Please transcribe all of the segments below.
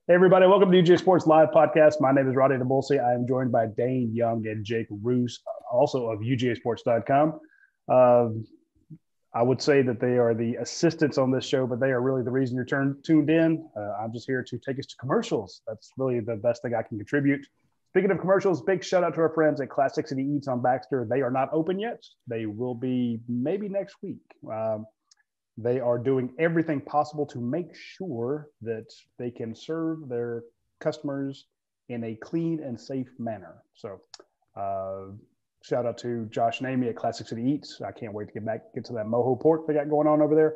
Hey, everybody. Welcome to the UGA Sports Live podcast. My name is Radi Nabulsi. I am joined by Dayne Young and Jake Roos, also of UGAsports.com. I would say that they are the assistants on this show, but they are really the reason you're tuned in. I'm just here to take us to commercials. That's really the best thing I can contribute. Speaking of commercials, big shout out to our friends at Classic City Eats on Baxter. They are not open yet. They will be maybe next week. They are doing everything possible to make sure that they can serve their customers in a clean and safe manner. So shout out to Josh and Amy at Classic City Eats. I can't wait to get to that mojo pork they got going on over there.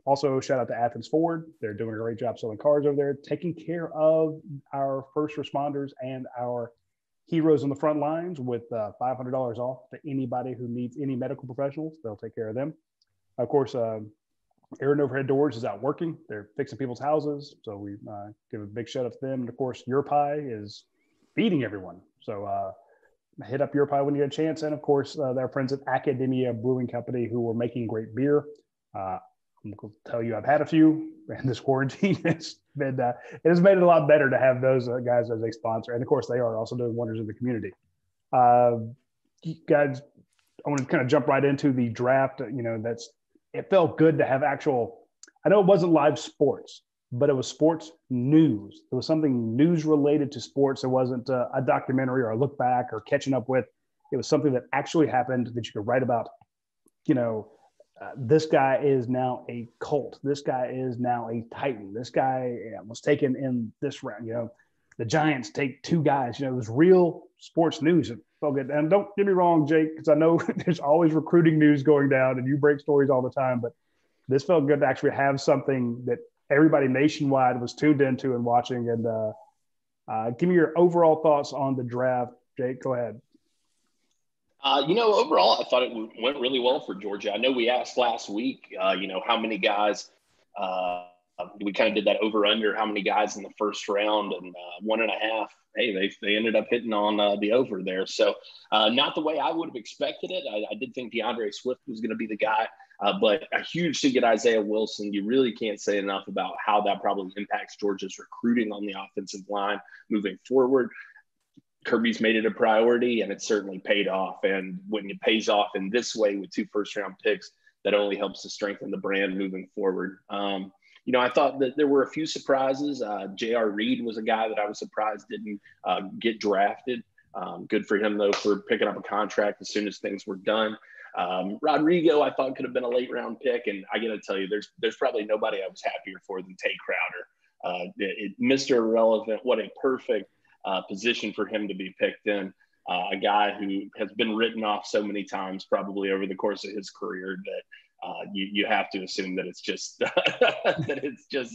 Also, shout out to Athens Ford. They're doing a great job selling cars over there, taking care of our first responders and our heroes on the front lines with $500 off to anybody who needs any medical professionals. They'll take care of them. Of course, Air and Overhead Doors is out working. They're fixing people's houses. So we give a big shout out to them. And of course, Your Pie is feeding everyone. So hit up Your Pie when you get a chance. And of course, their friends at Academia Brewing Company who are making great beer. I'm going to tell you, I've had a few, and this quarantine has been, it has made it a lot better to have those guys as a sponsor. And of course, they are also doing wonders in the community. Guys, I want to kind of jump right into the draft. It felt good to have actual, I know it wasn't live sports, but it was sports news. It was something news related to sports. It wasn't a documentary or a look back or catching up with. It was something that actually happened that you could write about. This guy is now a Colt. This guy is now a Titan. This guy was taken in this round. The Giants take two guys. It was real sports news. It felt good. And don't get me wrong, Jake, because I know there's always recruiting news going down and you break stories all the time. But this felt good to actually have something that everybody nationwide was tuned into and watching. And give me your overall thoughts on the draft. Jake, go ahead. Overall, I thought it went really well for Georgia. I know we asked last week, how many guys we kind of did that over under how many guys in the first round, and 1.5. Hey, they ended up hitting on the over there. So not the way I would have expected it. I did think DeAndre Swift was going to be the guy, but a huge to get Isaiah Wilson. You really can't say enough about how that probably impacts Georgia's recruiting on the offensive line moving forward. Kirby's made it a priority, and it certainly paid off. And when it pays off in this way with 2 first-round picks, that only helps to strengthen the brand moving forward. I thought that there were a few surprises. J.R. Reed was a guy that I was surprised didn't get drafted. Good for him, though, for picking up a contract as soon as things were done. Rodrigo, I thought could have been a late-round pick, and I got to tell you, there's probably nobody I was happier for than Tay Crowder. Mr. Irrelevant, what a perfect position for him to be picked in. A guy who has been written off so many times, probably over the course of his career, that you have to assume that it's just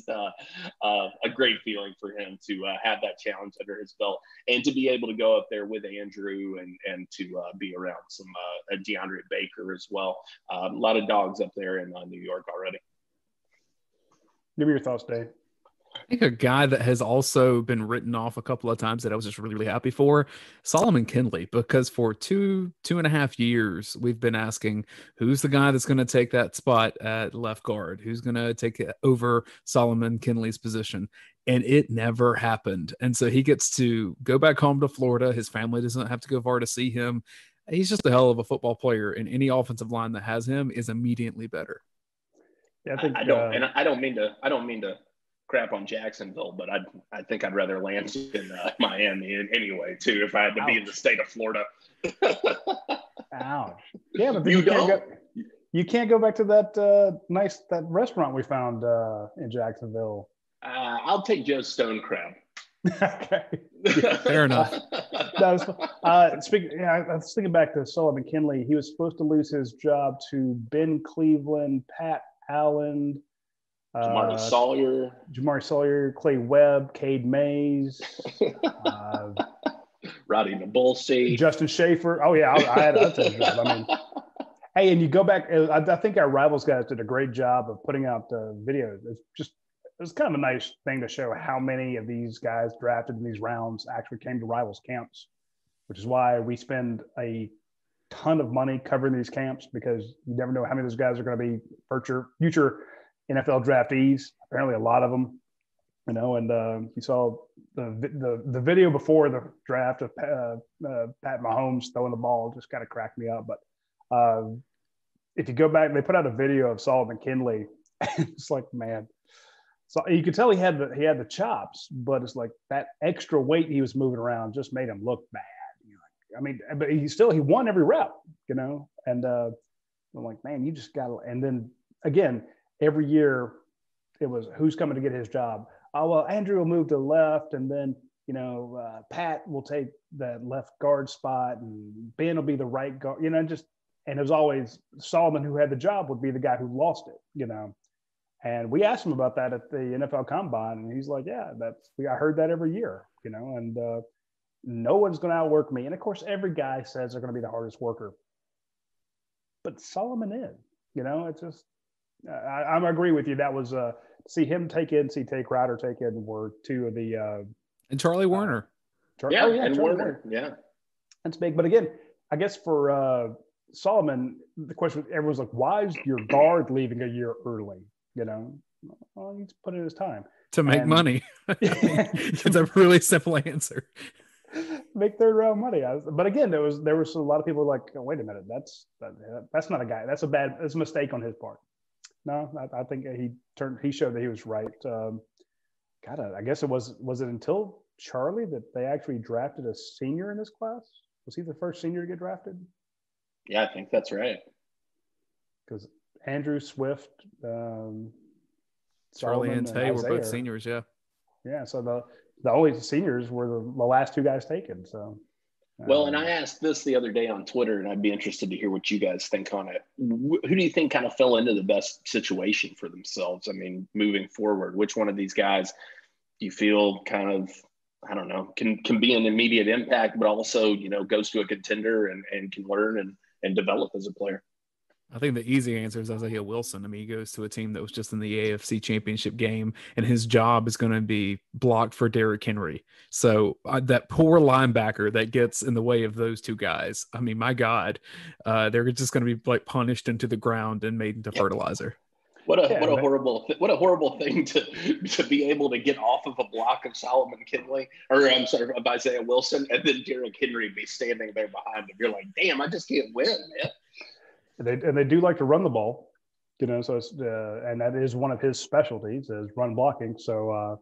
a great feeling for him to have that challenge under his belt and to be able to go up there with Andrew and to be around some DeAndre Baker as well. A lot of dogs up there in New York already. Give me your thoughts, Dave. I think a guy that has also been written off a couple of times that I was just really, really happy for, Solomon Kinley, because for two and a half years, we've been asking who's the guy that's going to take that spot at left guard, who's going to take over Solomon Kinley's position. And it never happened. And so he gets to go back home to Florida. His family doesn't have to go far to see him. He's just a hell of a football player, and any offensive line that has him is immediately better. Yeah, I don't mean to crap on Jacksonville, but I think I'd rather land in Miami anyway too if I had to be in the state of Florida. Ouch. Yeah, but you can't go back to that that restaurant we found in Jacksonville. I'll take Joe's Stone Crab. Okay. Yeah, fair enough. I was thinking back to Solomon Kinley. He was supposed to lose his job to Ben Cleveland, Pat Allen, Jamari Sawyer, Clay Webb, Cade Mays, Radi Nabulsi, Justin Schaefer. Oh yeah, I'd take a job. I mean, hey, and you go back. I think our Rivals guys did a great job of putting out videos. It's kind of a nice thing to show how many of these guys drafted in these rounds actually came to Rivals camps, which is why we spend a ton of money covering these camps, because you never know how many of those guys are going to be future NFL draftees. Apparently a lot of them. you know, and you saw the video before the draft of Pat Mahomes throwing the ball just kind of cracked me up. But if you go back, they put out a video of Solomon Kindley. It's like, man, so you could tell he had the chops, but it's like that extra weight he was moving around just made him look bad. I mean, but he won every rep, you know, and I'm like, man, you just got to. And then again, every year it was who's coming to get his job. Oh, well, Andrew will move to the left, and then, you know, Pat will take that left guard spot, and Ben will be the right guard, you know, and it was always Solomon who had the job would be the guy who lost it, you know. And we asked him about that at the NFL Combine, and he's like, yeah, I heard that every year, you know, and no one's going to outwork me. And of course, every guy says they're going to be the hardest worker, but Solomon is, you know, it's just, I agree with you. That was, see him take NC take Ryder take in were two of the and Charlie Warner. And Charlie Warner. Yeah, that's big. But again, I guess for Solomon, the question everyone's like, why is your guard leaving a year early? You know, well, he's put in his time to make money. It's a really simple answer. Make third round money. But again, there was a lot of people like, oh, wait a minute, that's not a guy. That's a mistake on his part. No, I think he showed that he was right. I guess it was it until Charlie that they actually drafted a senior in this class? Was he the first senior to get drafted? Yeah, I think that's right. Because Andrew Swift, Charlie and Tay were both seniors. Yeah. Yeah. So the only seniors were the last two guys taken. So. Well, and I asked this the other day on Twitter, and I'd be interested to hear what you guys think on it. Who do you think kind of fell into the best situation for themselves? I mean, moving forward, which one of these guys do you feel kind of, I don't know, can be an immediate impact, but also, you know, goes to a contender and can learn and develop as a player? I think the easy answer is Isaiah Wilson. I mean, he goes to a team that was just in the AFC Championship game, and his job is going to be blocked for Derrick Henry. So that poor linebacker that gets in the way of those two guys, I mean, my God, they're just going to be like punished into the ground and made into fertilizer. What a horrible thing to be able to get off of a block of Solomon Kindley, or I'm sorry, of Isaiah Wilson, and then Derrick Henry be standing there behind him. You're like, damn, I just can't win, man. They do like to run the ball, you know. So it's and that is one of his specialties is run blocking. So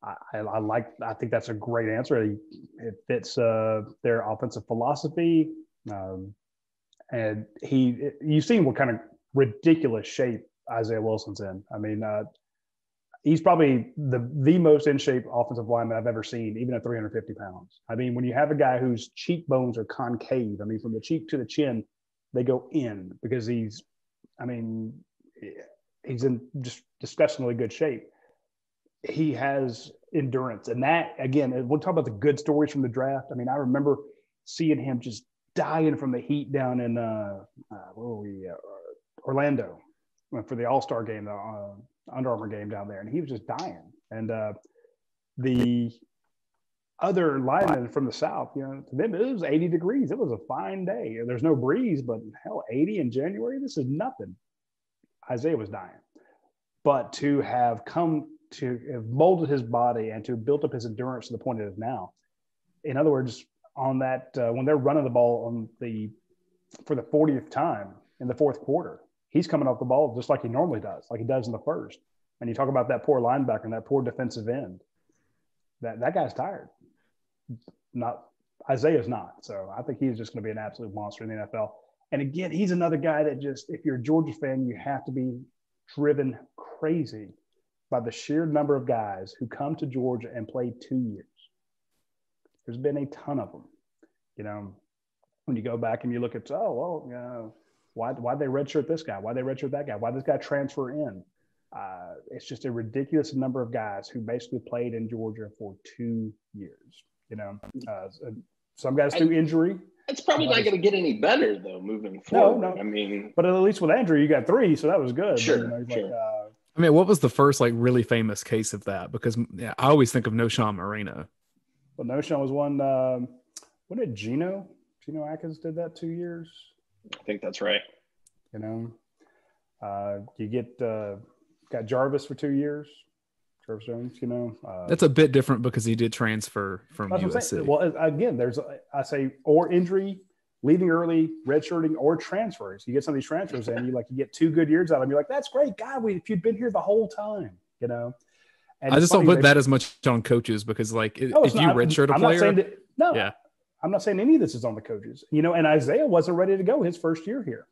I think that's a great answer. It fits their offensive philosophy, and you've seen what kind of ridiculous shape Isaiah Wilson's in. I mean, he's probably the most in shape offensive lineman I've ever seen, even at 350 pounds. I mean, when you have a guy whose cheekbones are concave, I mean, from the cheek to the chin, they go in because he's in just disgustingly good shape. He has endurance. And that, again, we'll talk about the good stories from the draft. I mean, I remember seeing him just dying from the heat down in Orlando for the All-Star game, the Under Armour game down there. And he was just dying. And the other linemen from the South, you know, to them, it was 80 degrees. It was a fine day. There's no breeze, but hell, 80 in January, this is nothing. Isaiah was dying. But to have molded his body and to have built up his endurance to the point it is now, in other words, on that, when they're running the ball for the 40th time in the fourth quarter, he's coming off the ball just like he normally does, like he does in the first. And you talk about that poor linebacker and that poor defensive end. That guy's tired. Isaiah's not. So I think he's just going to be an absolute monster in the NFL. And again, he's another guy that just, if you're a Georgia fan, you have to be driven crazy by the sheer number of guys who come to Georgia and play 2 years. There's been a ton of them. You know, when you go back and you look at, why'd they redshirt this guy? Why'd they redshirt that guy? Why'd this guy transfer in? It's just a ridiculous number of guys who basically played in Georgia for 2 years. You know, some guys through injury. It's probably not going to get any better though moving forward. No. I mean, but at least with Andrew, you got 3, so that was good. Sure, but, sure. I mean, what was the first like really famous case of that? Because I always think of Noshawn Moreno. Well, Noshawn was one. What did Geno Atkins did that 2 years? I think that's right. You know, you got Jarvis for 2 years. Curtis Jones, That's a bit different because he did transfer from USC. Well, again, or injury, leaving early, redshirting, or transfers. You get some of these transfers in, you get 2 good years out of them. You're like, that's great. God, if you'd been here the whole time, And I just don't put that as much on coaches because, if you redshirt a player. I'm not saying any of this is on the coaches, and Isaiah wasn't ready to go his first year here.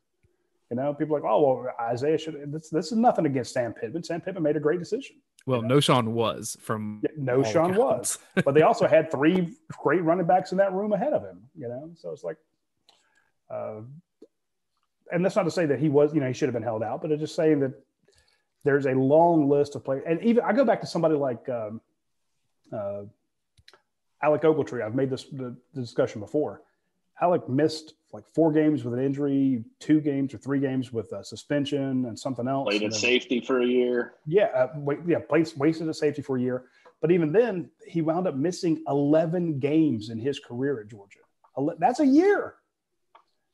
People are like, oh, well, Isaiah should. This is nothing against Sam Pittman. Sam Pittman made a great decision. Well, Noshawn was from. Noshawn was, but they also had 3 great running backs in that room ahead of him. So it's like, and that's not to say that he was, he should have been held out, but it's just saying that there's a long list of players, and even I go back to somebody like Alec Ogletree. I've made the discussion before. Alec missed 4 games with an injury, 2 games or 3 games with a suspension and something else. Played at safety for a year. Wasted at safety for a year. But even then, he wound up missing 11 games in his career at Georgia. That's a year.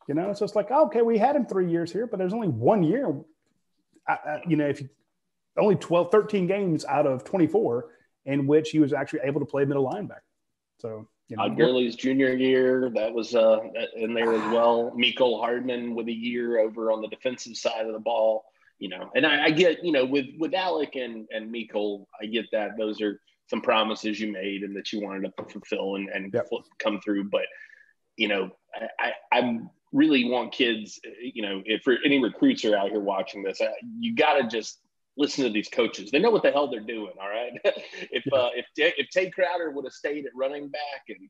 So it's like, okay, we had him 3 years here, but there's only 1 year. If you only 13 games out of 24 in which he was actually able to play middle linebacker. So. Gurley's junior year, that was in there as well. Mecole Hardman with a year over on the defensive side of the ball, And I get, with Alec and Mecole, I get that those are some promises you made and that you wanted to fulfill and come through. But, I really want kids, if any recruits are out here watching this, you got to just listen to these coaches. They know what the hell they're doing. All right. If Tate Crowder would have stayed at running back and,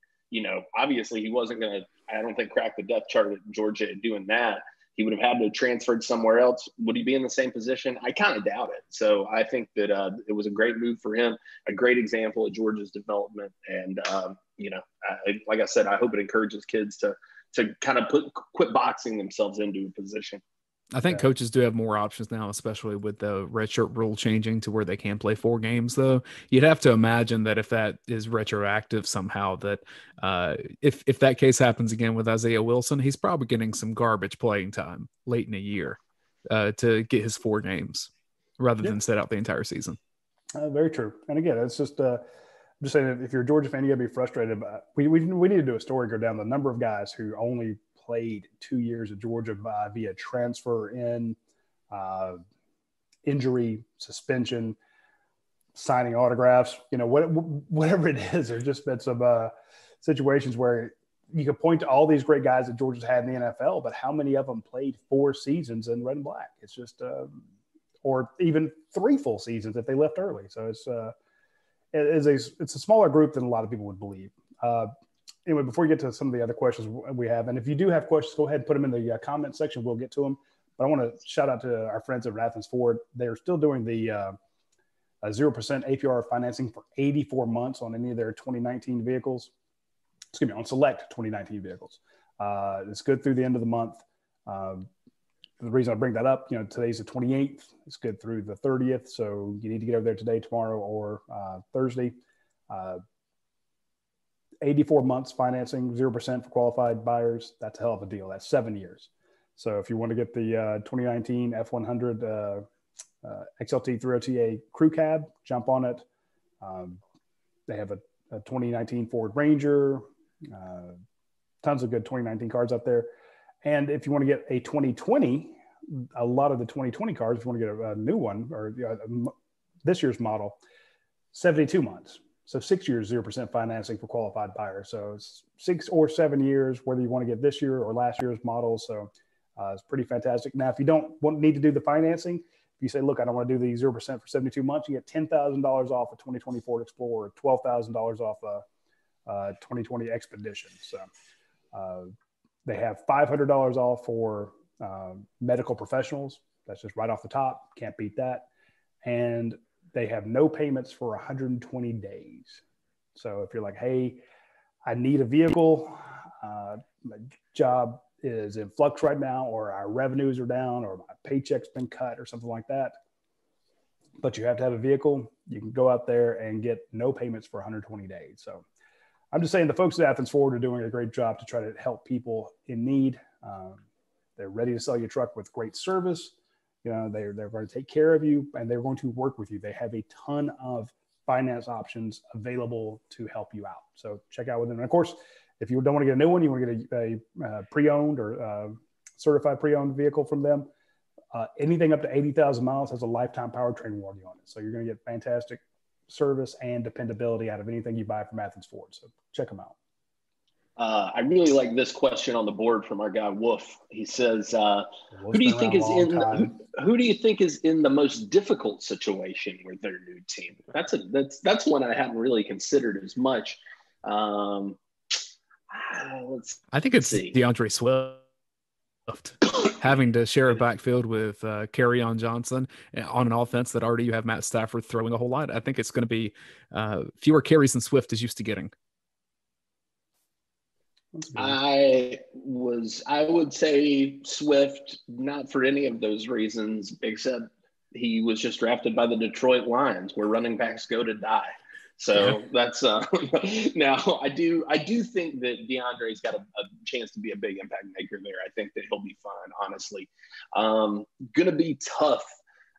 obviously he wasn't going to, I don't think, crack the depth chart at Georgia at doing that. He would have had to have transferred somewhere else. Would he be in the same position? I kind of doubt it. So I think that it was a great move for him, a great example of Georgia's development. And, like I said, I hope it encourages kids to kind of quit boxing themselves into a position. I think coaches do have more options now, especially with the redshirt rule changing to where they can play 4 games, though. You'd have to imagine that if that is retroactive somehow, that if that case happens again with Isaiah Wilson, he's probably getting some garbage playing time late in a year to get his 4 games rather than set out the entire season. Very true. And again, it's just I'm just saying that if you're a Georgia fan, you got to be frustrated about we need to do a story, go down the number of guys who only played 2 years at Georgia via transfer in, injury, suspension, signing autographs, whatever it is. There's just been some situations where you could point to all these great guys that Georgia's had in the NFL, but how many of them played 4 seasons in red and black? It's just, or even 3 full seasons if they left early. So it's a smaller group than a lot of people would believe. Anyway, before we get to some of the other questions we have, and if you do have questions, go ahead and put them in the comment section. We'll get to them. But I want to shout out to our friends at Athens Ford. They're still doing the 0% APR financing for 84 months on any of their 2019 vehicles. Excuse me, on select 2019 vehicles. It's good through the end of the month. The reason I bring that up, today's the 28th. It's good through the 30th. So you need to get over there today, tomorrow, or Thursday. 84 months financing, 0% for qualified buyers. That's a hell of a deal. That's 7 years. So if you want to get the 2019 F100 XLT 3OTA crew cab, jump on it. They have a 2019 Ford Ranger, tons of good 2019 cars up there. And if you want to get a 2020, a lot of the 2020 cars, if you want to get a new one or this year's model, 72 months. So 6 years, 0% financing for qualified buyers. So it's 6 or 7 years, whether you want to get this year or last year's model. So it's pretty fantastic. Now, if you don't need to do the financing, if you say, look, I don't want to do the 0% for 72 months, you get $10,000 off a 2020 Ford Explorer, $12,000 off a 2020 Expedition. So they have $500 off for medical professionals. That's just right off the top. Can't beat that. And they have no payments for 120 days. So if you're like, hey, I need a vehicle, my job is in flux right now, or our revenues are down, or my paycheck's been cut or something like that, but you have to have a vehicle, you can go out there and get no payments for 120 days. So I'm just saying the folks at Athens Ford are doing a great job to try to help people in need. They're ready to sell you a truck with great service. They're going to take care of you, and they're going to work with you. They have a ton of finance options available to help you out. So check out with them. And of course, if you don't want to get a new one, you want to get a pre-owned or certified pre-owned vehicle from them. Anything up to 80,000 miles has a lifetime powertrain warranty on it. So you're going to get fantastic service and dependability out of anything you buy from Athens Ford. So check them out. I really like this question on the board from our guy Wolf. He says, "Who do you think is in the most difficult situation with their new team?" That's one I hadn't really considered as much. I think it's DeAndre Swift having to share a backfield with Kerryon Johnson on an offense that already you have Matt Stafford throwing a whole lot. I think it's going to be fewer carries than Swift is used to getting. I would say Swift, not for any of those reasons, except he was just drafted by the Detroit Lions, where running backs go to die. So that's now I do think that DeAndre's got a chance to be a big impact maker there. I think that he'll be fine, honestly. Gonna be tough,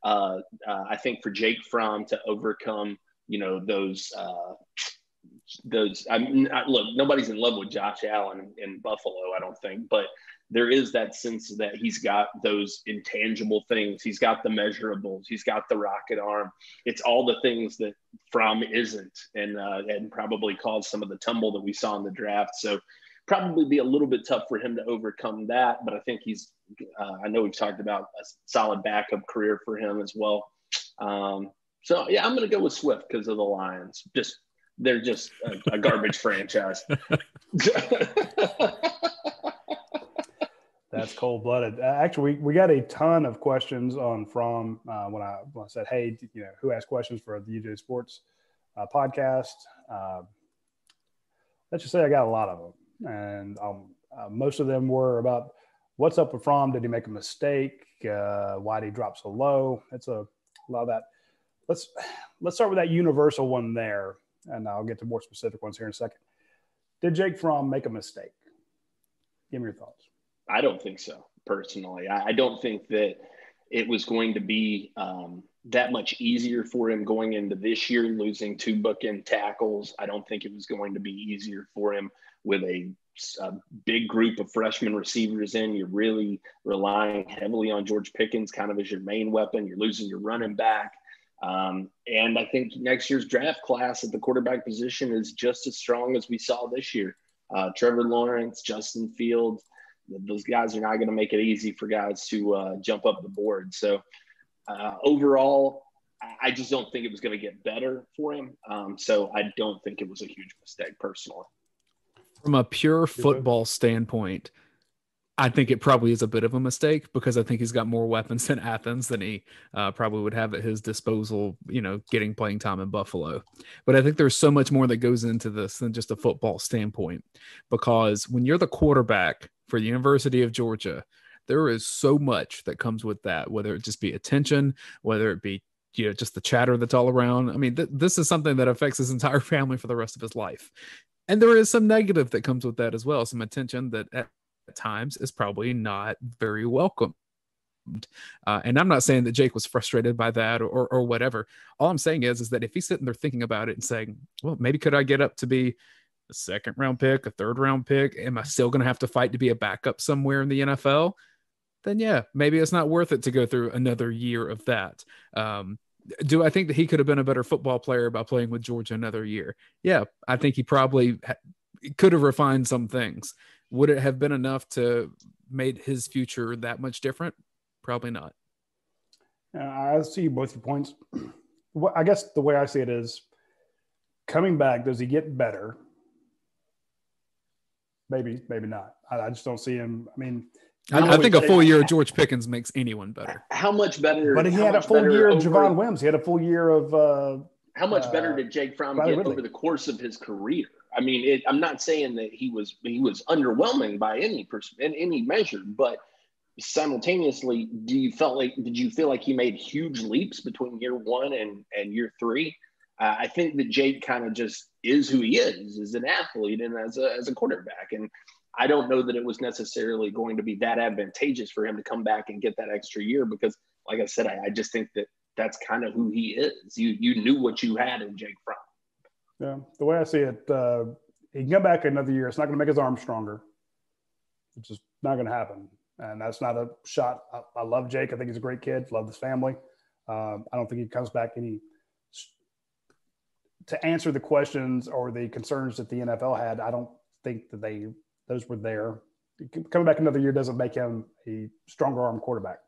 I think, for Jake Fromm to overcome, those. Look, nobody's in love with Josh Allen in Buffalo, I don't think, but there is that sense that he's got those intangible things. He's got the measurables. He's got the rocket arm. It's all the things that Fromm isn't, and probably caused some of the tumble that we saw in the draft. So probably be a little bit tough for him to overcome that. But I think he's. I know we've talked about a solid backup career for him as well. So yeah, I'm going to go with Swift because of the Lions. They're just a garbage franchise. That's cold-blooded. Actually, we got a ton of questions on Fromm when I said, hey, who asked questions for the UGA Sports podcast. Let's just say I got a lot of them. And most of them were about what's up with Fromm. Did he make a mistake? Why did he drop so low? It's a lot of that. Let's start with that universal one there. And I'll get to more specific ones here in a second. Did Jake Fromm make a mistake? Give me your thoughts. I don't think so, personally. I don't think that it was going to be that much easier for him going into this year, losing 2 bookend tackles. I don't think it was going to be easier for him with a big group of freshman receivers in. You're really relying heavily on George Pickens kind of as your main weapon. You're losing your running back. And I think next year's draft class at the quarterback position is just as strong as we saw this year. Trevor Lawrence, Justin Fields, those guys are not going to make it easy for guys to jump up the board. So overall, I just don't think it was going to get better for him. So I don't think it was a huge mistake personally. From a pure football standpoint, I think it probably is a bit of a mistake because I think he's got more weapons in Athens than he probably would have at his disposal, getting playing time in Buffalo. But I think there's so much more that goes into this than just a football standpoint, because when you're the quarterback for the University of Georgia, there is so much that comes with that, whether it just be attention, whether it be just the chatter that's all around. I mean, this is something that affects his entire family for the rest of his life. And there is some negative that comes with that as well, some attention that at times is probably not very welcome. And I'm not saying that Jake was frustrated by that or whatever. All I'm saying is that if he's sitting there thinking about it and saying, well, maybe could I get up to be a 2nd round pick, a 3rd round pick? Am I still going to have to fight to be a backup somewhere in the NFL? Then yeah, maybe it's not worth it to go through another year of that. Do I think that he could have been a better football player by playing with Georgia another year? Yeah, I think he probably could have refined some things. Would it have been enough to made his future that much different? Probably not. I see both your points. I guess the way I see it is, coming back, does he get better? Maybe not. I just don't see him. I mean, I think a full year of George Pickens makes anyone better. How much better? But he had a full year of Javon Wims. He had a full year of how much better did Jake Fromm get over the course of his career? I mean, I'm not saying that he was underwhelming by any measure, but simultaneously, did you feel like he made huge leaps between year 1 and year 3? I think that Jake kind of just is who he is as an athlete and as a quarterback. And I don't know that it was necessarily going to be that advantageous for him to come back and get that extra year because, like I said, I just think that that's kind of who he is. You knew what you had in Jake Fromm. Yeah, the way I see it, he can come back another year. It's not going to make his arm stronger. It's just not going to happen. And that's not a shot. I love Jake. I think he's a great kid. Love his family. I don't think he comes back to answer the questions or the concerns that the NFL had. I don't think that those were there. Coming back another year doesn't make him a stronger arm quarterback.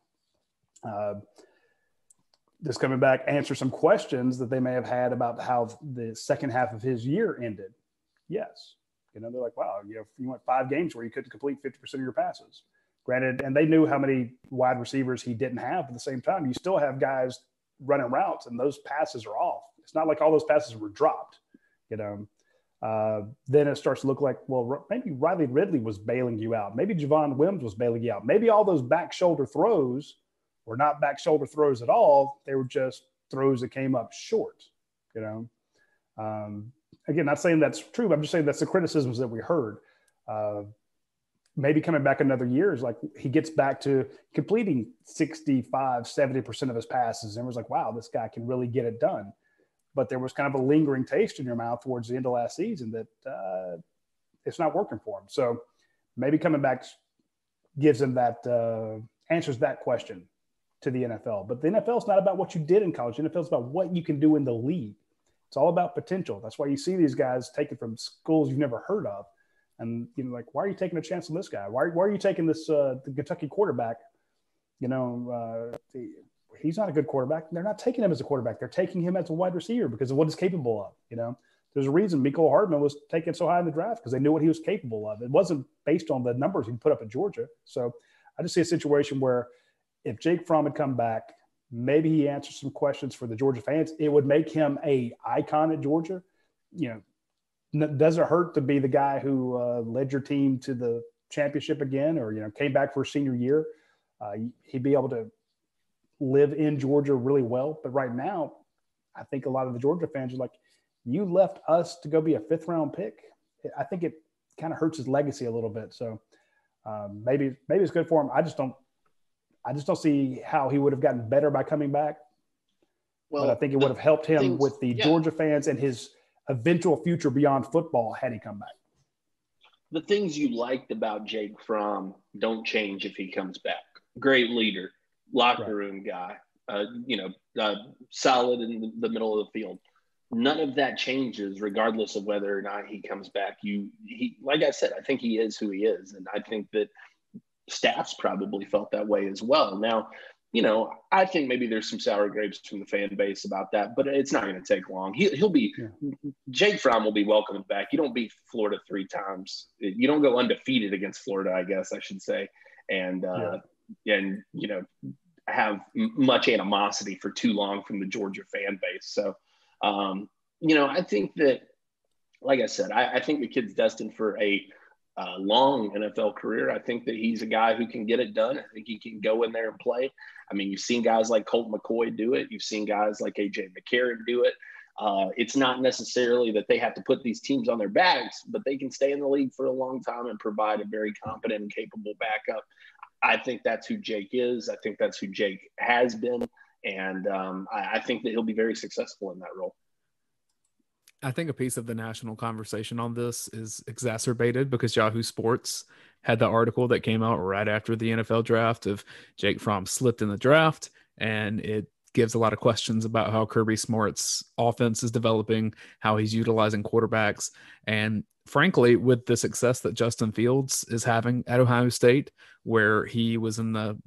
Just coming back, answer some questions that they may have had about how the second half of his year ended. Yes. They're like, wow, you went 5 games where you couldn't complete 50% of your passes. Granted, and they knew how many wide receivers he didn't have at the same time. You still have guys running routes, and those passes are off. It's not like all those passes were dropped. Then it starts to look like, well, maybe Riley Ridley was bailing you out. Maybe Javon Wims was bailing you out. Maybe all those back shoulder throws were not back shoulder throws at all. They were just throws that came up short. Again, not saying that's true, but I'm just saying that's the criticisms that we heard. Maybe coming back another year is like he gets back to completing 65, 70% of his passes. And was like, wow, this guy can really get it done. But there was kind of a lingering taste in your mouth towards the end of last season that it's not working for him. So maybe coming back gives him that, answers that question to the NFL. But the NFL is not about what you did in college. The NFL is about what you can do in the league. It's all about potential. That's why you see these guys taken from schools you've never heard of. And, like, why are you taking a chance on this guy? Why are you taking this the Kentucky quarterback? He's not a good quarterback. They're not taking him as a quarterback. They're taking him as a wide receiver because of what he's capable of. There's a reason Mecole Hardman was taken so high in the draft because they knew what he was capable of. It wasn't based on the numbers he put up at Georgia. So I just see a situation where if Jake Fromm had come back, maybe he answers some questions for the Georgia fans. It would make him a icon at Georgia. Does it hurt to be the guy who led your team to the championship again, or came back for his senior year? He'd be able to live in Georgia really well. But right now, I think a lot of the Georgia fans are like, you left us to go be a 5th round pick. I think it kind of hurts his legacy a little bit. So maybe it's good for him. I just don't see how he would have gotten better by coming back. Well, but I think it would have helped him with the Georgia fans and his eventual future beyond football had he come back. The things you liked about Jake Fromm don't change if he comes back. Great leader, locker room guy, solid in the middle of the field. None of that changes regardless of whether or not he comes back. He, like I said, I think he is who he is. And I think that staffs probably felt that way as well. Now, I think maybe there's some sour grapes from the fan base about that, but it's not going to take long. Jake Fromm will be welcomed back. You don't beat Florida 3 times. You don't go undefeated against Florida, I guess I should say. And have much animosity for too long from the Georgia fan base. So, I think that, like I said, I think the kid's destined for a long NFL career. I think that he's a guy who can get it done. I think he can go in there and play. I mean, you've seen guys like Colt McCoy do it. You've seen guys like A.J. McCarron do it. It's not necessarily that they have to put these teams on their backs, but they can stay in the league for a long time and provide a very competent and capable backup. I think that's who Jake is. I think that's who Jake has been. And I think that he'll be very successful in that role. I think a piece of the national conversation on this is exacerbated because Yahoo Sports had the article that came out right after the NFL draft of Jake Fromm slipped in the draft, and it gives a lot of questions about how Kirby Smart's offense is developing, how he's utilizing quarterbacks. And frankly, with the success that Justin Fields is having at Ohio State, where he was in the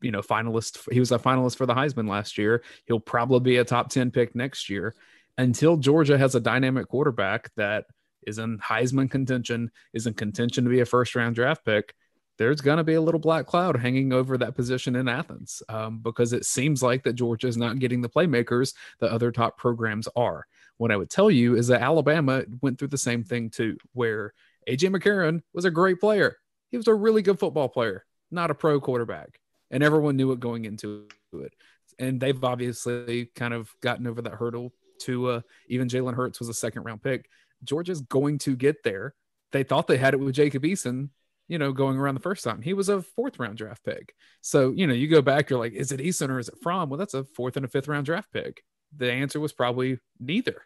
finalist, he was a finalist for the Heisman last year. He'll probably be a top 10 pick next year. Until Georgia has a dynamic quarterback that is in Heisman contention, is in contention to be a first-round draft pick, there's going to be a little black cloud hanging over that position in Athens because it seems like that Georgia is not getting the playmakers that other top programs are. What I would tell you is that Alabama went through the same thing too, where A.J. McCarron was a great player. He was a really good football player, not a pro quarterback, and everyone knew it going into it. And they've obviously kind of gotten over that hurdle to even Jalen Hurts was a 2nd-round pick. Georgia's going to get there. They thought they had it with Jacob Eason. going around the first time. He was a 4th-round draft pick. So, you go back, you're like, is it Eason or is it Fromm? Well, that's a 4th and a 5th-round draft pick. The answer was probably neither.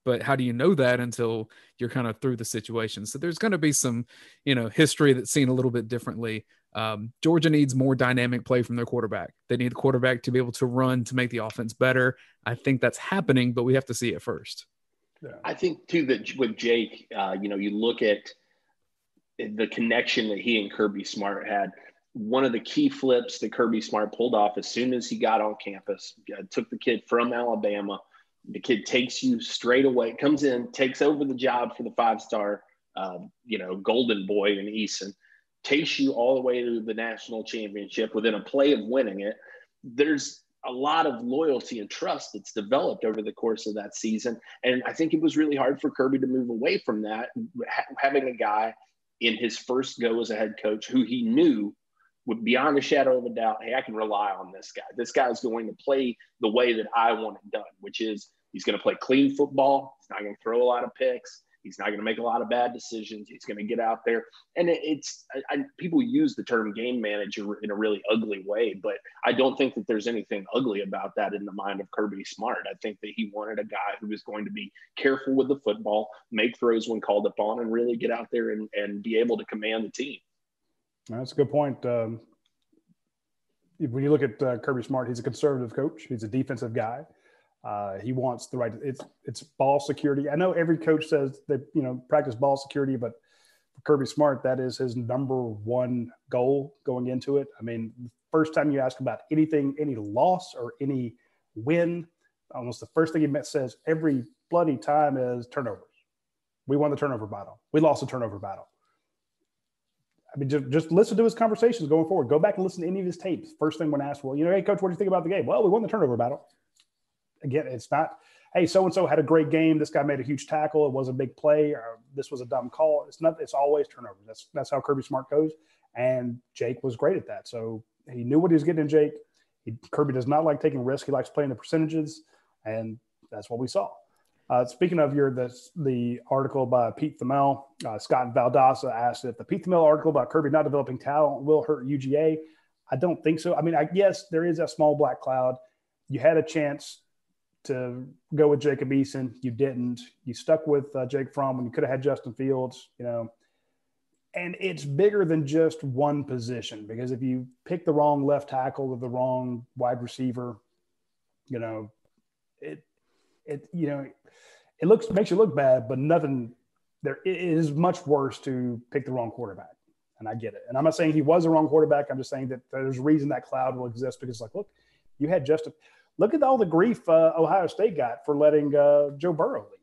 But how do you know that until you're kind of through the situation? So there's going to be some, history that's seen a little bit differently. Georgia needs more dynamic play from their quarterback. They need the quarterback to be able to run to make the offense better. I think that's happening, but we have to see it first. Yeah. I think, too, that with Jake, you look at the connection that he and Kirby Smart had. One of the key flips that Kirby Smart pulled off as soon as he got on campus, took the kid from Alabama. The kid takes you straight away, comes in, takes over the job for the 5-star, golden boy in Eason, takes you all the way to the national championship within a play of winning it. There's a lot of loyalty and trust that's developed over the course of that season. And I think it was really hard for Kirby to move away from that, having a guy in his first go as a head coach who he knew would, beyond a shadow of a doubt, hey, I can rely on this guy. This guy's going to play the way that I want it done, which is he's going to play clean football. He's not going to throw a lot of picks. He's not going to make a lot of bad decisions. He's going to get out there. And people use the term game manager in a really ugly way, but I don't think that there's anything ugly about that in the mind of Kirby Smart. I think that he wanted a guy who was going to be careful with the football, make throws when called upon, and really get out there and be able to command the team. That's a good point. When you look at Kirby Smart, he's a conservative coach. He's a defensive guy. He wants the right. It's ball security. I know every coach says they practice ball security, but for Kirby Smart, that is his number one goal going into it. I mean, the first time you ask about anything, any loss or any win, almost the first thing he says every bloody time is turnovers. We won the turnover battle. We lost the turnover battle. I mean, just listen to his conversations going forward. Go back and listen to any of his tapes. First thing when asked, well, hey, coach, what do you think about the game? Well, we won the turnover battle. Again, it's not, hey, so-and-so had a great game. This guy made a huge tackle. It was a big play. Or this was a dumb call. It's always turnovers. That's how Kirby Smart goes. And Jake was great at that. So he knew what he was getting in Jake. Kirby does not like taking risks. He likes playing the percentages. And that's what we saw. Speaking of the article by Pete Thamel, Scott Valdosta asked if the Pete Thamel article about Kirby not developing talent will hurt UGA. I don't think so. I mean, yes, there is a small black cloud. You had a chance to go with Jacob Eason. You didn't. You stuck with Jake Fromm when you could have had Justin Fields, And it's bigger than just one position, because if you pick the wrong left tackle or the wrong wide receiver, it makes you look bad, but nothing there. It is much worse to pick the wrong quarterback. And I get it. And I'm not saying he was the wrong quarterback. I'm just saying that there's a reason that cloud will exist, because look, you had Justin. Look at all the grief Ohio State got for letting Joe Burrow leave.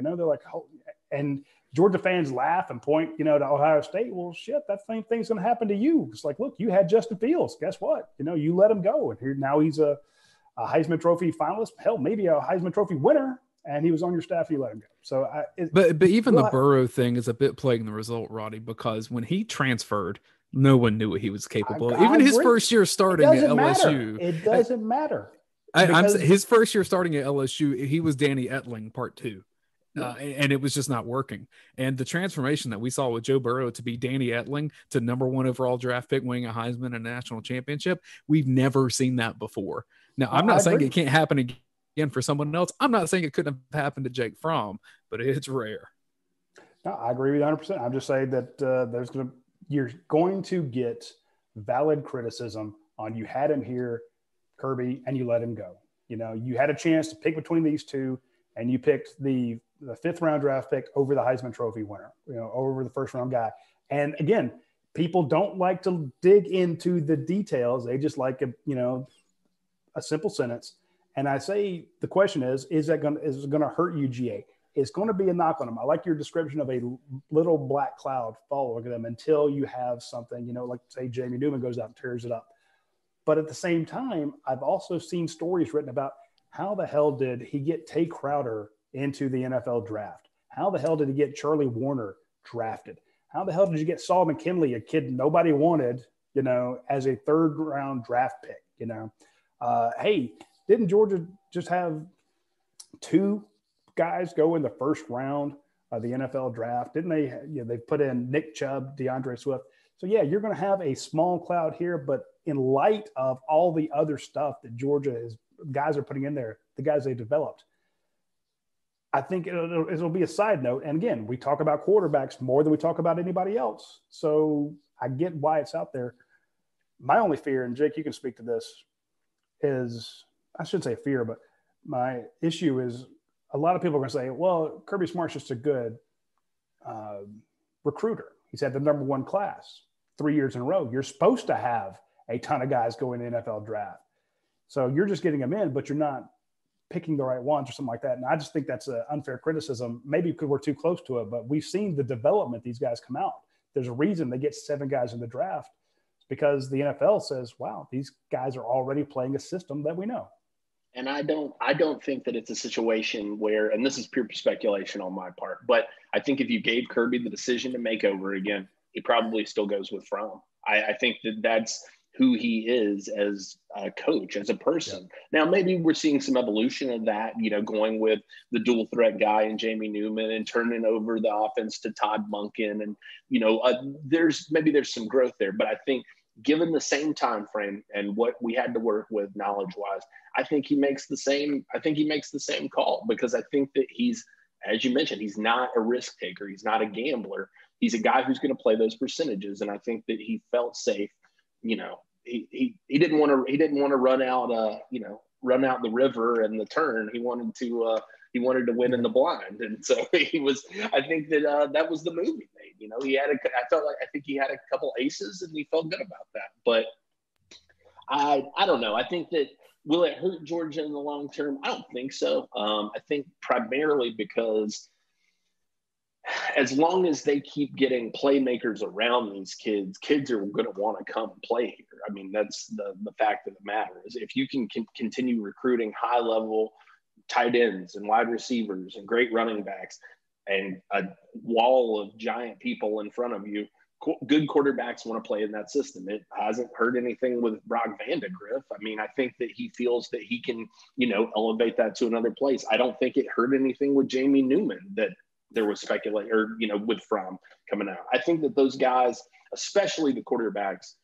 They're like, oh, and Georgia fans laugh and point, to Ohio State. Well, shit, that same thing's going to happen to you. It's like, look, you had Justin Fields. Guess what? You let him go. And here now he's a Heisman Trophy finalist. Hell, maybe a Heisman Trophy winner. And he was on your staff. You let him go. So, but even the Burrow thing is a bit plaguing the result, Roddy, because when he transferred, no one knew what he was capable of. Even his first year starting at LSU. It doesn't matter. His first year starting at LSU, he was Danny Etling part 2. And it was just not working. And the transformation that we saw with Joe Burrow to be Danny Etling to number 1 overall draft pick, winning a Heisman and a national championship, we've never seen that before. Now, I'm not saying it can't happen again for someone else. I'm not saying it couldn't have happened to Jake Fromm, but it's rare. No, I agree with you 100%. I'm just saying that you're going to get valid criticism on you had him here, Kirby, and you let him go. You had a chance to pick between these two, and you picked the 5th round draft pick over the Heisman Trophy winner, over the first round guy. And again, people don't like to dig into the details. They just like a simple sentence. And I say the question is it going to hurt UGA? It's going to be a knock on them. I like your description of a little black cloud following them until you have something, like say Jamie Newman goes out and tears it up. But at the same time, I've also seen stories written about how the hell did he get Tay Crowder into the NFL draft? How the hell did he get Charlie Warner drafted? How the hell did you get Solomon Kinley, a kid nobody wanted, as a 3rd round draft pick? Hey, didn't Georgia just have 2 guys go in the 1st round the NFL draft. Didn't they? They put in Nick Chubb, DeAndre Swift. So yeah, you're going to have a small cloud here, but in light of all the other stuff that guys are putting in there, the guys they developed, I think it'll be a side note. And again, we talk about quarterbacks more than we talk about anybody else. So I get why it's out there. My only fear, and Jake, you can speak to this, is I shouldn't say fear, but my issue is a lot of people are going to say, well, Kirby Smart's just a good recruiter. He's had the number one class 3 years in a row. You're supposed to have a ton of guys go in the NFL draft. So you're just getting them in, but you're not picking the right ones or something like that. And I just think that's an unfair criticism, maybe because we're too close to it, but we've seen the development these guys come out. There's a reason they get 7 guys in the draft. It's because the NFL says, wow, these guys are already playing a system that we know. And I don't think that it's a situation where, and this is pure speculation on my part, but I think if you gave Kirby the decision to make over again, he probably still goes with Fromm. I think that's who he is as a coach, as a person. Yeah. Now, maybe we're seeing some evolution of that, going with the dual threat guy and Jamie Newman and turning over the offense to Todd Monken. And, there's some growth there, but I think given the same time frame and what we had to work with knowledge-wise, I think he makes the same call, because I think that he's, as you mentioned, he's not a risk taker. He's not a gambler. He's a guy who's going to play those percentages. And I think that he felt safe. He didn't want to run out the river and the turn. He wanted to win in the blind. And so I think that was the move he made. I think he had a couple aces and he felt good about that. But I don't know. I think that, will it hurt Georgia in the long term? I don't think so. I think primarily because as long as they keep getting playmakers around these kids are going to want to come and play here. I mean, that's the fact of the matter is if you can continue recruiting high level tight ends and wide receivers and great running backs and a wall of giant people in front of you, good quarterbacks want to play in that system. It hasn't hurt anything with Brock Vandagriff. I mean, I think that he feels that he can, elevate that to another place. I don't think it hurt anything with Jamie Newman that there was speculation or, with Fromm coming out. I think that those guys, especially the quarterbacks,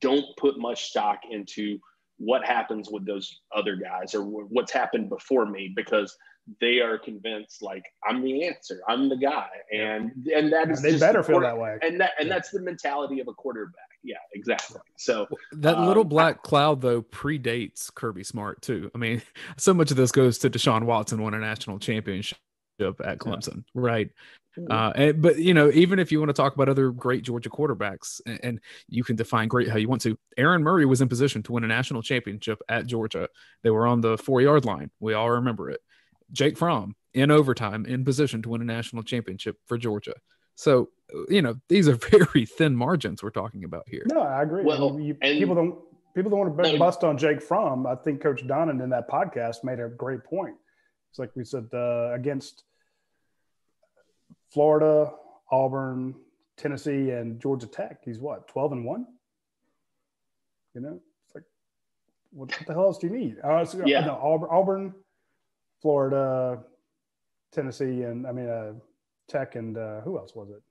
don't put much stock into what happens with those other guys or what's happened before me, because they are convinced like I'm the answer, I'm the guy. And that is, they better feel that way. And that's the mentality of a quarterback. Yeah, exactly. So that little black cloud though predates Kirby Smart too. I mean, so much of this goes to Deshaun Watson won a national championship at Clemson, right? But even if you want to talk about other great Georgia quarterbacks, and you can define great how you want to, Aaron Murray was in position to win a national championship at Georgia. They were on the 4-yard line. We all remember it. Jake Fromm in overtime in position to win a national championship for Georgia. So, these are very thin margins we're talking about here. No, I agree. Well, people don't want to bust on Jake Fromm. I think Coach Donnan in that podcast made a great point. It's like we said, against Florida, Auburn, Tennessee, and Georgia Tech, he's what, 12-1? It's like, what the hell else do you need? Auburn, Florida, Tennessee, and Tech, and who else was it?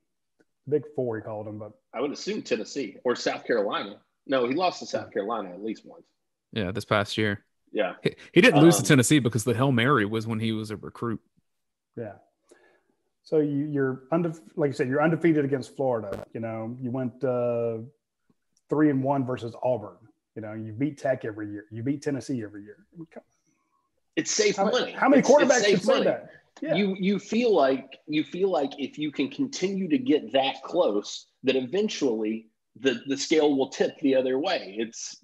Big Four, he called them. But I would assume Tennessee or South Carolina. No, he lost to South Carolina at least once. Yeah, this past year. Yeah. He didn't lose to Tennessee because the Hail Mary was when he was a recruit. Yeah. So you're like you said, you're undefeated against Florida. You went 3-1 versus Auburn. You beat Tech every year. You beat Tennessee every year. It's safe money. How many quarterbacks can say that? Yeah. You feel like if you can continue to get that close, that eventually the scale will tip the other way. It's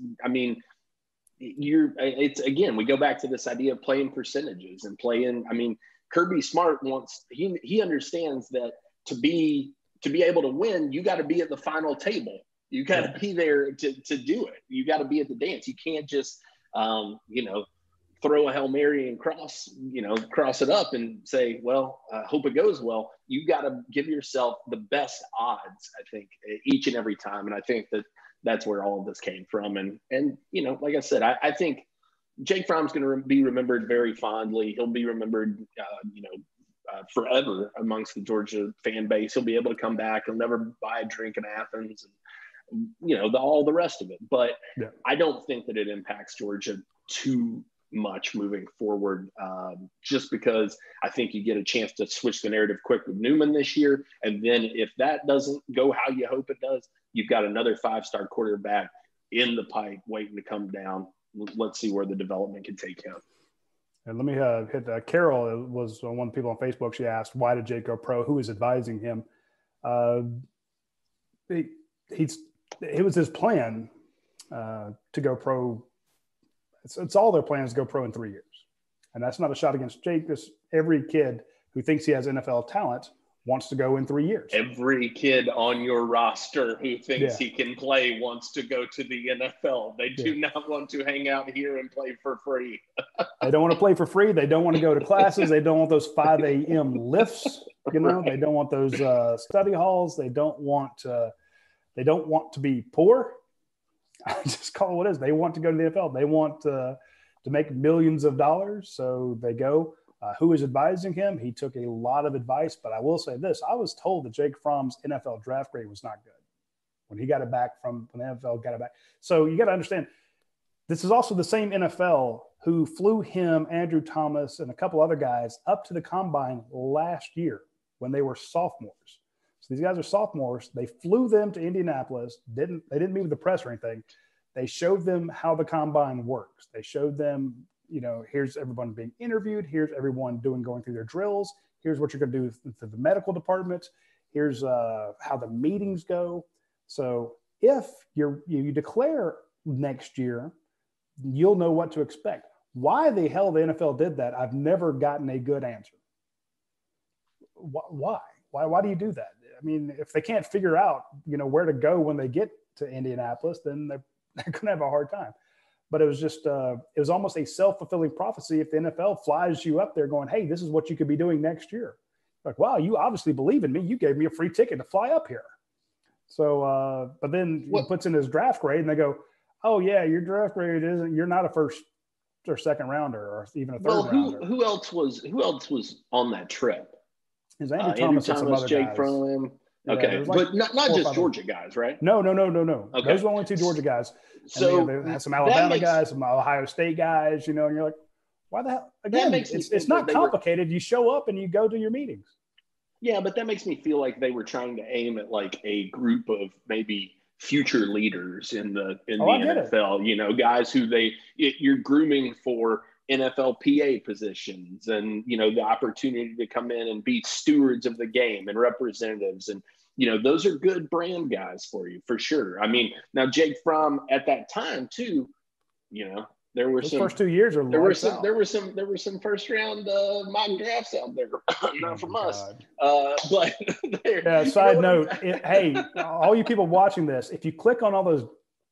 again, we go back to this idea of playing percentages and playing. I mean, Kirby Smart he understands that to be able to win, you got to be at the final table. You got to be there to do it. You got to be at the dance. You can't just throw a Hail Mary and cross it up and say, well, hope it goes well. You got to give yourself the best odds, I think, each and every time. And I think that's where all of this came from. And like I said, I think Jake Fromm's going to be remembered very fondly. He'll be remembered, forever amongst the Georgia fan base. He'll be able to come back. He'll never buy a drink in Athens, and all the rest of it. But yeah. I don't think that it impacts Georgia too much moving forward, just because I think you get a chance to switch the narrative quick with Newman this year. And then if that doesn't go how you hope it does, you've got another 5-star quarterback in the pipe waiting to come down. Let's see where the development can take him. And let me hit Carol was one of the people on Facebook. She asked, why did Jake go pro? Who is advising him? It was his plan to go pro. It's all their plans to go pro in 3 years. And that's not a shot against Jake. Every kid who thinks he has NFL talent wants to go in 3 years. Every kid on your roster who thinks he can play wants to go to the NFL. They do not want to hang out here and play for free. They don't want to play for free. They don't want to go to classes. They don't want those 5 a.m. lifts. They don't want those study halls. They don't want to be poor. I just call it what it is. They want to go to the NFL. They want to make millions of dollars. So they go. Who is advising him? He took a lot of advice, but I will say this. I was told that Jake Fromm's NFL draft grade was not good when he got it back when the NFL got it back. So you got to understand, this is also the same NFL who flew him, Andrew Thomas, and a couple other guys up to the combine last year when they were sophomores. So these guys are sophomores. They flew them to Indianapolis. They didn't meet with the press or anything. They showed them how the combine works. They showed them, here's everyone being interviewed. Here's everyone going through their drills. Here's what you're going to do for the medical department. Here's how the meetings go. So if you declare next year, you'll know what to expect. Why the hell the NFL did that, I've never gotten a good answer. Why? Why do you do that? I mean, if they can't figure out, where to go when they get to Indianapolis, then they're going to have a hard time. But it was just, it was almost a self-fulfilling prophecy. If the NFL flies you up there going, hey, this is what you could be doing next year. Like, wow, you obviously believe in me. You gave me a free ticket to fly up here. So, but then he puts in his draft grade and they go, oh yeah, your draft grade you're not a first or second rounder or even a third rounder. Who else was on that trip? Is Andrew Thomas and some other Jake guys. Fromm. Yeah, okay, like but not just Georgia guys, right? No. Okay. Those are the only 2 Georgia guys. So they had some Alabama guys, some Ohio State guys, and you're like, why the hell? Again, it's not complicated. You show up and you go to your meetings. Yeah, but that makes me feel like they were trying to aim at like a group of maybe future leaders in the NFL. Guys who you're grooming for NFL PA positions and, the opportunity to come in and be stewards of the game and representatives. And, those are good brand guys for you, for sure. I mean, now Jake Fromm at that time too, there were some first 2 years are there were some first round mock drafts out there, not from us. But side note, hey, all you people watching this, if you click on all those,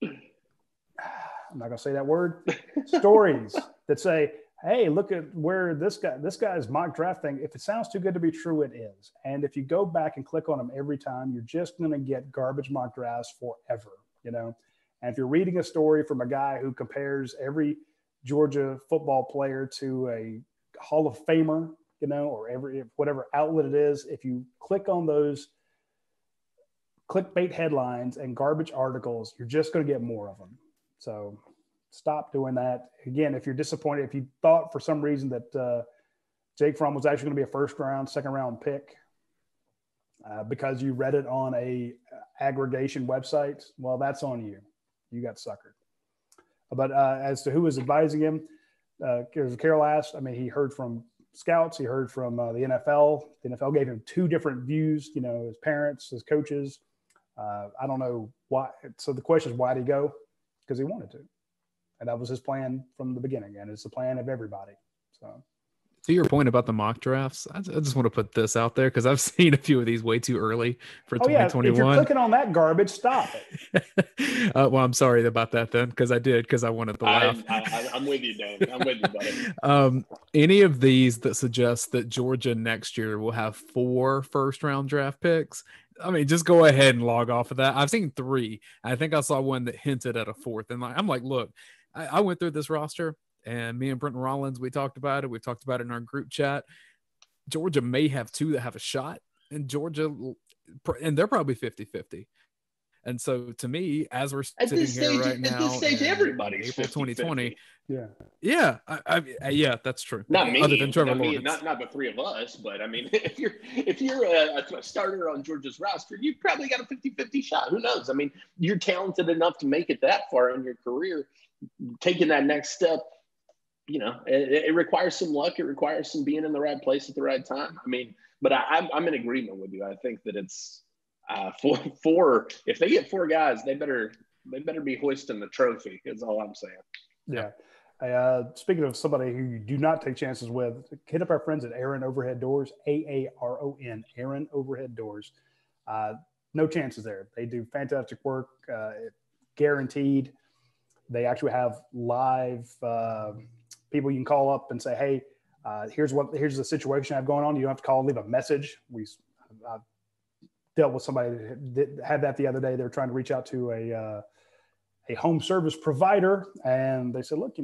I'm not gonna say that word, stories that say, hey, look at where this guy's mock draft thing. If it sounds too good to be true, it is. And if you go back and click on them every time, you're just going to get garbage mock drafts forever, And if you're reading a story from a guy who compares every Georgia football player to a Hall of Famer, or whatever outlet it is, if you click on those clickbait headlines and garbage articles, you're just going to get more of them. So stop doing that. Again, if you're disappointed, if you thought for some reason that Jake Fromm was actually going to be a first round, second round pick because you read it on a aggregation website, well, that's on you. You got suckered. But as to who was advising him, Carol asked, he heard from scouts, he heard from the NFL. The NFL gave him 2 different views, his parents, his coaches. I don't know why. So the question is, why did he go? Because he wanted to. And that was his plan from the beginning. And it's the plan of everybody. So, to your point about the mock drafts, I just want to put this out there because I've seen a few of these way too early for 2021. Yeah. If you're clicking on that garbage, stop it. Well, I'm sorry about that then, because I wanted to laugh. I'm with you, Dan. I'm with you, buddy. Any of these that suggest that Georgia next year will have 4 first-round draft picks, just go ahead and log off of that. I've seen 3. I think I saw one that hinted at a 4th. And I'm like, look, I went through this roster, and me and Brenton Rollins, we talked about it. We talked about it in our group chat. Georgia may have two that have a shot, and they're probably 50-50. And so to me, as we're sitting here right now, at this stage, everybody's April 2020. 50. Yeah, yeah, that's true. Not me, other than Trevor Lawrence. Lawrence. Not the three of us, but I mean, if you're a starter on Georgia's roster, you probably got a 50-50 shot. Who knows? I mean, you're talented enough to make it that far in your career. Taking that next step, it requires some luck. It requires some being in the right place at the right time. I mean, but I'm in agreement with you. I think that it's four. If they get four guys, they better be hoisting the trophy. Is all I'm saying. Yeah. Speaking of somebody who you do not take chances with, hit up our friends at Aaron Overhead Doors, AARON, Aaron Overhead Doors. No chances there. They do fantastic work, guaranteed. They actually have live people you can call up and say, hey, here's the situation I have going on. You don't have to call and leave a message. I dealt with somebody that had that the other day. They were trying to reach out to a home service provider, and they said, look,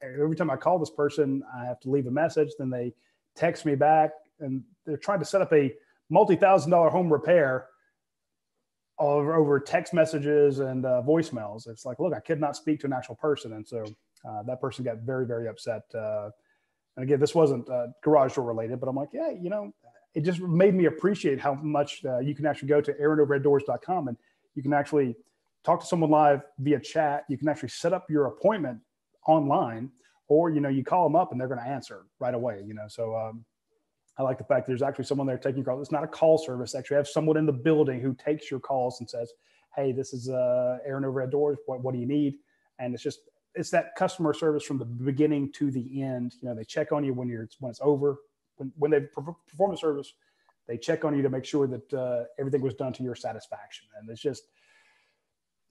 every time I call this person, I have to leave a message. Then they text me back, and they're trying to set up a multi-$1,000 home repair over text messages and voicemails. It's like, look, I could not speak to an actual person. And so that person got very, very upset. And again, this wasn't garage door related, but I'm like, yeah, it just made me appreciate how much you can actually go to AaronOverheadDoors.com, and you can actually talk to someone live via chat. You can actually set up your appointment online, or, you call them up and they're going to answer right away, So I like the fact there's actually someone there taking your call. It's not a call service. Actually, I have someone in the building who takes your calls and says, hey, this is Aaron Overhead Doors. What do you need? And it's that customer service from the beginning to the end. They check on you when it's over. When they perform the service, they check on you to make sure that everything was done to your satisfaction. And it's just,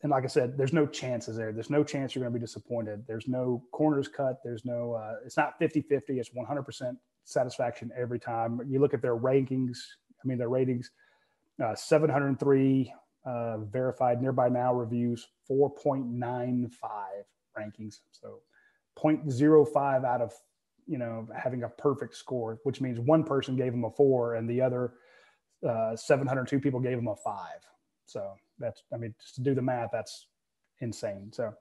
and like I said, there's no chances there. There's no chance you're going to be disappointed. There's no corners cut. There's no, it's not 50-50. It's 100% satisfaction every time. You look at their rankings. Their ratings, 703 verified nearby now reviews, 4.95 rankings. So 0.05 out of, having a perfect score, which means one person gave them a 4 and the other 702 people gave them a 5. So that's, just to do the math, that's insane. So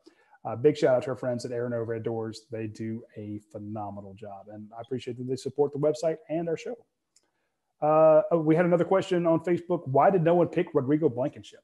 big shout out to our friends at Aaron Overhead Doors. They do a phenomenal job, and I appreciate that they support the website and our show. We had another question on Facebook. Why did no one pick Rodrigo Blankenship?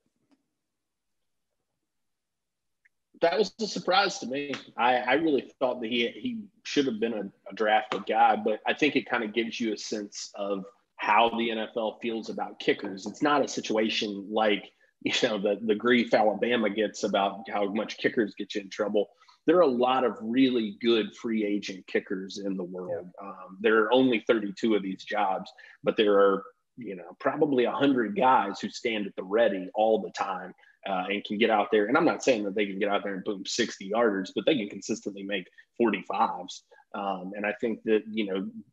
That was a surprise to me. I really thought that he should have been a drafted guy, but I think it kind of gives you a sense of how the NFL feels about kickers. It's not a situation like, the grief Alabama gets about how much kickers get you in trouble. There are a lot of really good free agent kickers in the world. Yeah. There are only 32 of these jobs, but there are, probably 100 guys who stand at the ready all the time and can get out there. And I'm not saying that they can get out there and boom 60 yarders, but they can consistently make 45s. And I think that,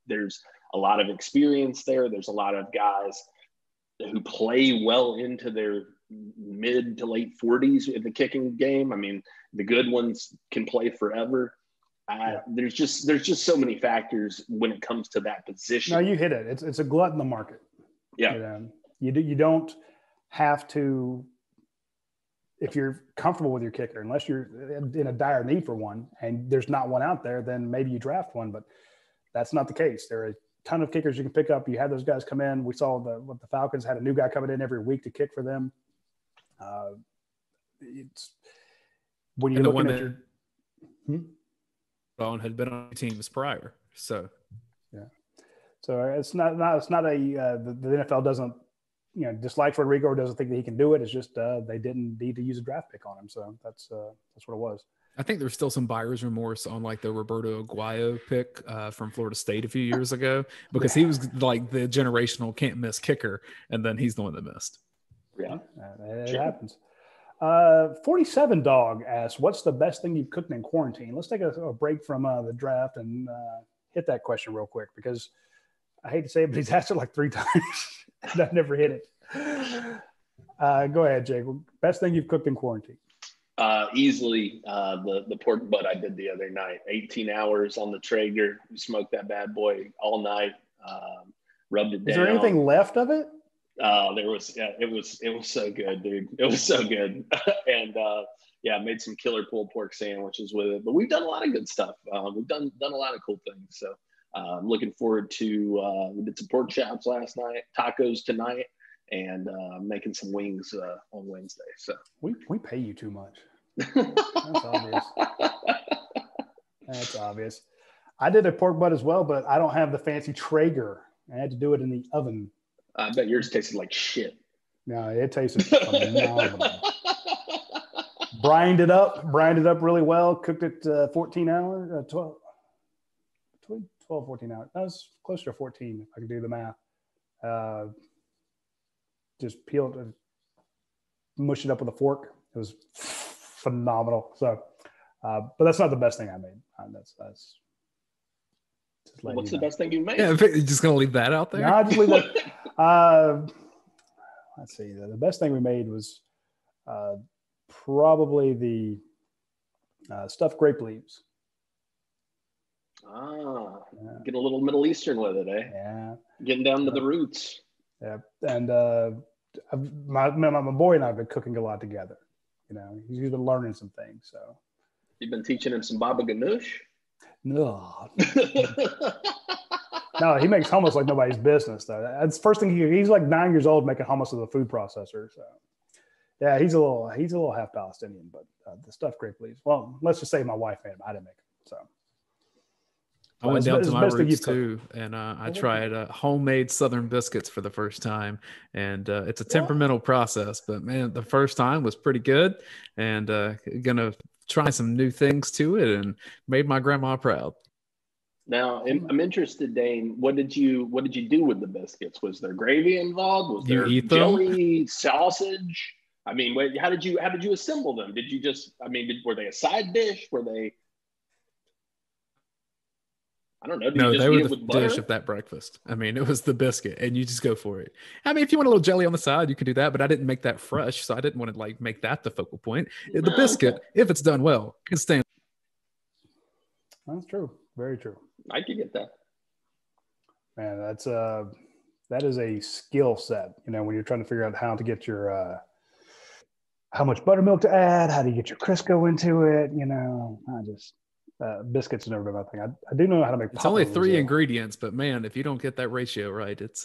there's a lot of experience there. There's a lot of guys who play well into their mid to late 40s in the kicking game. The good ones can play forever. There's just so many factors when it comes to that position. No, you hit it. It's a glut in the market. Yeah. You don't have to, if you're comfortable with your kicker, unless you're in a dire need for one and there's not one out there, then maybe you draft one, but that's not the case. There are a ton of kickers you can pick up. You had those guys come in. We saw the Falcons had a new guy coming in every week to kick for them. It's when you're looking at your had been on teams prior. So it's not the NFL doesn't dislikes Rodrigo or doesn't think that he can do it. It's just they didn't need to use a draft pick on him. So that's what it was. I think there's still some buyer's remorse on like the Roberto Aguayo pick from Florida State a few years ago, because he was like the generational can't miss kicker, and then he's the one that missed. Yeah, it happens. 47 Dog asks, what's the best thing you've cooked in quarantine? Let's take a break from the draft and hit that question real quick, because I hate to say it, but he's asked it like 3 times and I've never hit it. Go ahead, Jake. Best thing you've cooked in quarantine? Easily the pork butt I did the other night. 18 hours on the Traeger. We smoked that bad boy all night. rubbed it down. Is there anything left of it? There was, yeah, it was so good, dude. It was so good. And yeah, made some killer pulled pork sandwiches with it. But we've done a lot of good stuff. We've done a lot of cool things. So I'm looking forward to, we did some pork chops last night, tacos tonight, and making some wings on Wednesday. So we pay you too much. That's obvious. That's obvious. I did a pork butt as well, but I don't have the fancy Traeger. I had to do it in the oven. I bet yours tasted like shit. No, it tasted phenomenal. Brined it up really well. Cooked it 14 hours, 12, 14 hours. That was closer to 14, if I can do the math. Just peeled it, mushed it up with a fork. It was phenomenal. So, but that's not the best thing I made. That's just what's the best thing you made? Yeah, you're just gonna leave that out there? No, I just leave that. Let's see. The best thing we made was probably the stuffed grape leaves. Get a little Middle Eastern with it, eh? Yeah. Getting down to the roots. Yeah. And my boy and I have been cooking a lot together. You know, he's been learning some things. So you've been teaching him some baba ganoush? No. No, he makes hummus like nobody's business, though. That's the first thing he's like 9 years old making hummus with a food processor. So, yeah, he's a little half Palestinian, but the stuffed grape leaves. Well, let's just say my wife made them. I didn't make them. So, I went down to my roots too, and I tried homemade Southern biscuits for the first time, and it's a temperamental process. But man, the first time was pretty good, and gonna try some new things to it, and made my grandma proud. Now, I'm interested, Dayne. What did you do with the biscuits? Was there gravy involved? Was there jelly, sausage? I mean, how did you assemble them? Did you just? I mean, were they a side dish? Were they? I don't know. No, they were the dish of that breakfast. I mean, it was the biscuit, and you just go for it. I mean, if you want a little jelly on the side, you can do that, but I didn't make that fresh, so I didn't want to like make that the focal point. The biscuit, if it's done well, can stand. That's true. Very true. I can get that. Man, that is a skill set. You know, when you're trying to figure out how to get your how much buttermilk to add, how do you get your Crisco into it? You know, biscuits have never been my thing. I do know how to make. It's only 3 ingredients, but man, if you don't get that ratio right, it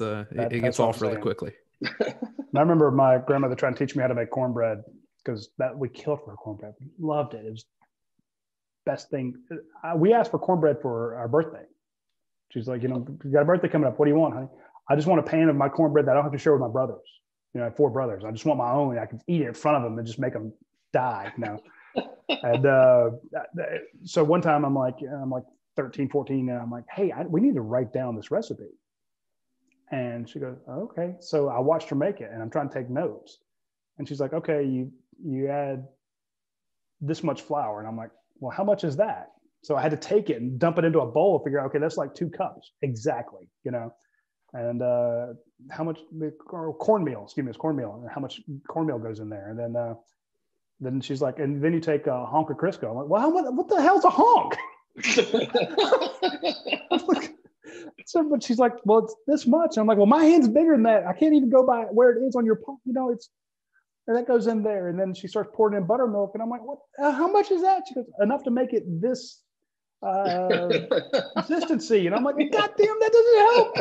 gets off really quickly. I remember my grandmother trying to teach me how to make cornbread because we killed for cornbread. We loved it. It was best thing. We asked for cornbread for our birthday. She's like, you know, you got a birthday coming up. What do you want, honey? I just want a pan of my cornbread that I don't have to share with my brothers. You know, I have 4 brothers. I just want my own. I can eat it in front of them and just make them die. You know. And so one time I'm like 13, 14, and I'm like, hey, we need to write down this recipe. And she goes, oh, okay. So I watched her make it, and I'm trying to take notes. And she's like, okay, you add this much flour. And I'm like, well, how much is that? So I had to take it and dump it into a bowl and figure out, okay, that's like 2 cups. Exactly, you know. And how much cornmeal, excuse me, it's cornmeal. How much cornmeal goes in there? And then she's like, and then you take a honk of Crisco. I'm like, well, what the hell's a honk? So, but she's like, well, it's this much. I'm like, well, my hand's bigger than that. I can't even go by where it is on your palm. You know, and that goes in there. And then she starts pouring in buttermilk. And I'm like, what? How much is that? She goes, enough to make it this consistency. And I'm like, God damn, that doesn't help.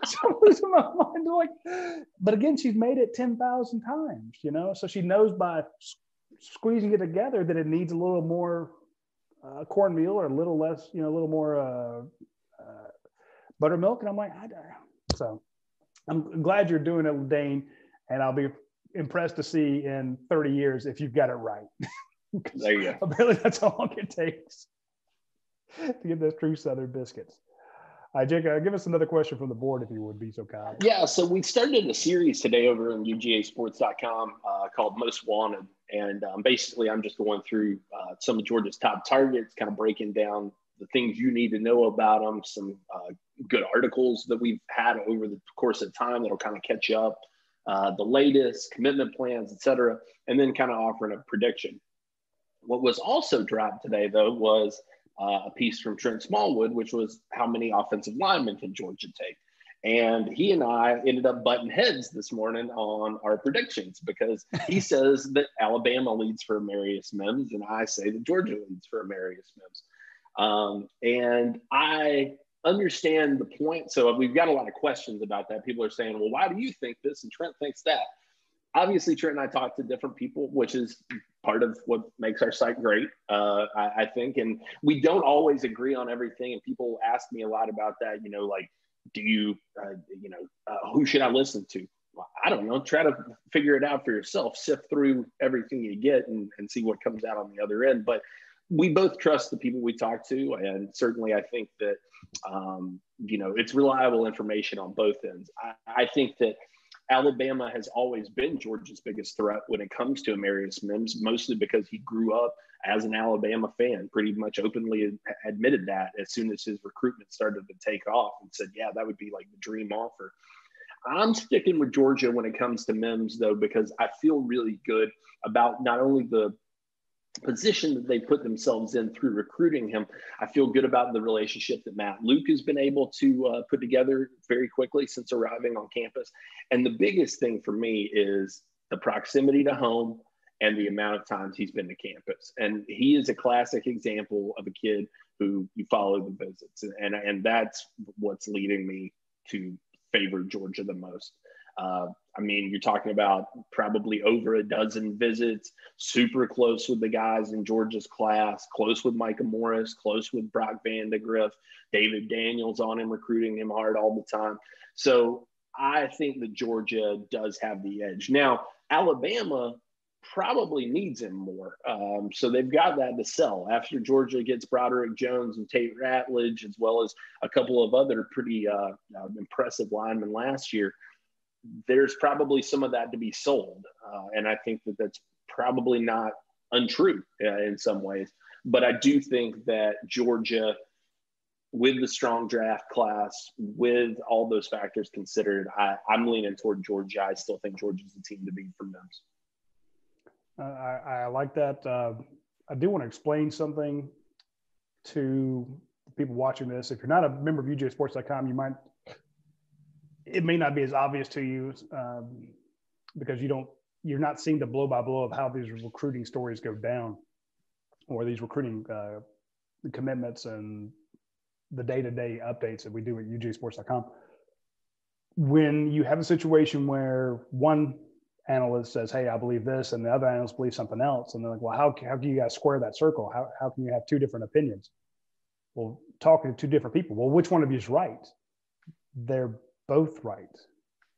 So I'm losing my mind. Like, but again, she's made it 10,000 times, you know? So she knows by squeezing it together that it needs a little more cornmeal or a little less, you know, a little more buttermilk. And I'm like, so I'm glad you're doing it, Dayne. And I'll be impressed to see in 30 years if you've got it right. There you go. Apparently that's how long it takes to get those true Southern biscuits. All right, Jake, give us another question from the board if you would be so kind. Yeah, so we started a series today over on UGAsports.com called Most Wanted. And basically, I'm just going through some of Georgia's top targets, kind of breaking down the things you need to know about them, some good articles that we've had over the course of time that'll kind of catch you up, the latest commitment plans, et cetera, and then kind of offering a prediction. What was also dropped today, though, was a piece from Trent Smallwood, which was how many offensive linemen can Georgia take? And he and I ended up butting heads this morning on our predictions because he says that Alabama leads for Amarius Mims, and I say that Georgia leads for Amarius Mims. And I understand the point. So we've got a lot of questions about that. People are saying, well, why do you think this? And Trent thinks that. Obviously, Trent and I talk to different people, which is part of what makes our site great, I think. And we don't always agree on everything. And people ask me a lot about that, like, do you, who should I listen to? Well, I don't know. Try to figure it out for yourself. Sift through everything you get and see what comes out on the other end. But we both trust the people we talk to. And certainly I think that, it's reliable information on both ends. I think that Alabama has always been Georgia's biggest threat when it comes to Amarius Mims, mostly because he grew up as an Alabama fan, pretty much openly admitted that as soon as his recruitment started to take off and said, yeah, that would be like the dream offer. I'm sticking with Georgia when it comes to Mims, though, because I feel really good about not only the position that they put themselves in through recruiting him. I feel good about the relationship that Matt Luke has been able to put together very quickly since arriving on campus. And the biggest thing for me is the proximity to home and the amount of times he's been to campus. And he is a classic example of a kid who you follow the visits. And that's what's leading me to favor Georgia the most. You're talking about probably over a dozen visits, super close with the guys in Georgia's class, close with Micah Morris, close with Brock Vandegrift, David Daniels on him, recruiting him hard all the time. So I think that Georgia does have the edge. Now, Alabama probably needs him more. So they've got that to sell. After Georgia gets Broderick Jones and Tate Ratledge, as well as a couple of other pretty impressive linemen last year, there's probably some of that to be sold. And I think that that's probably not untrue in some ways. But I do think that Georgia, with the strong draft class, with all those factors considered, I'm leaning toward Georgia. I still think Georgia's the team to beat for Mims. I like that. I do want to explain something to people watching this. If you're not a member of UGAsports.com, it may not be as obvious to you because you're not seeing the blow by blow of how these recruiting stories go down, or these recruiting commitments and the day-to-day updates that we do at UGAsports.com. When you have a situation where one analyst says, hey, I believe this, and the other analyst believes something else, and they're like, well, how can you guys square that circle? How can you have two different opinions? Well, talking to two different people, well, which one of you is right? They're both right,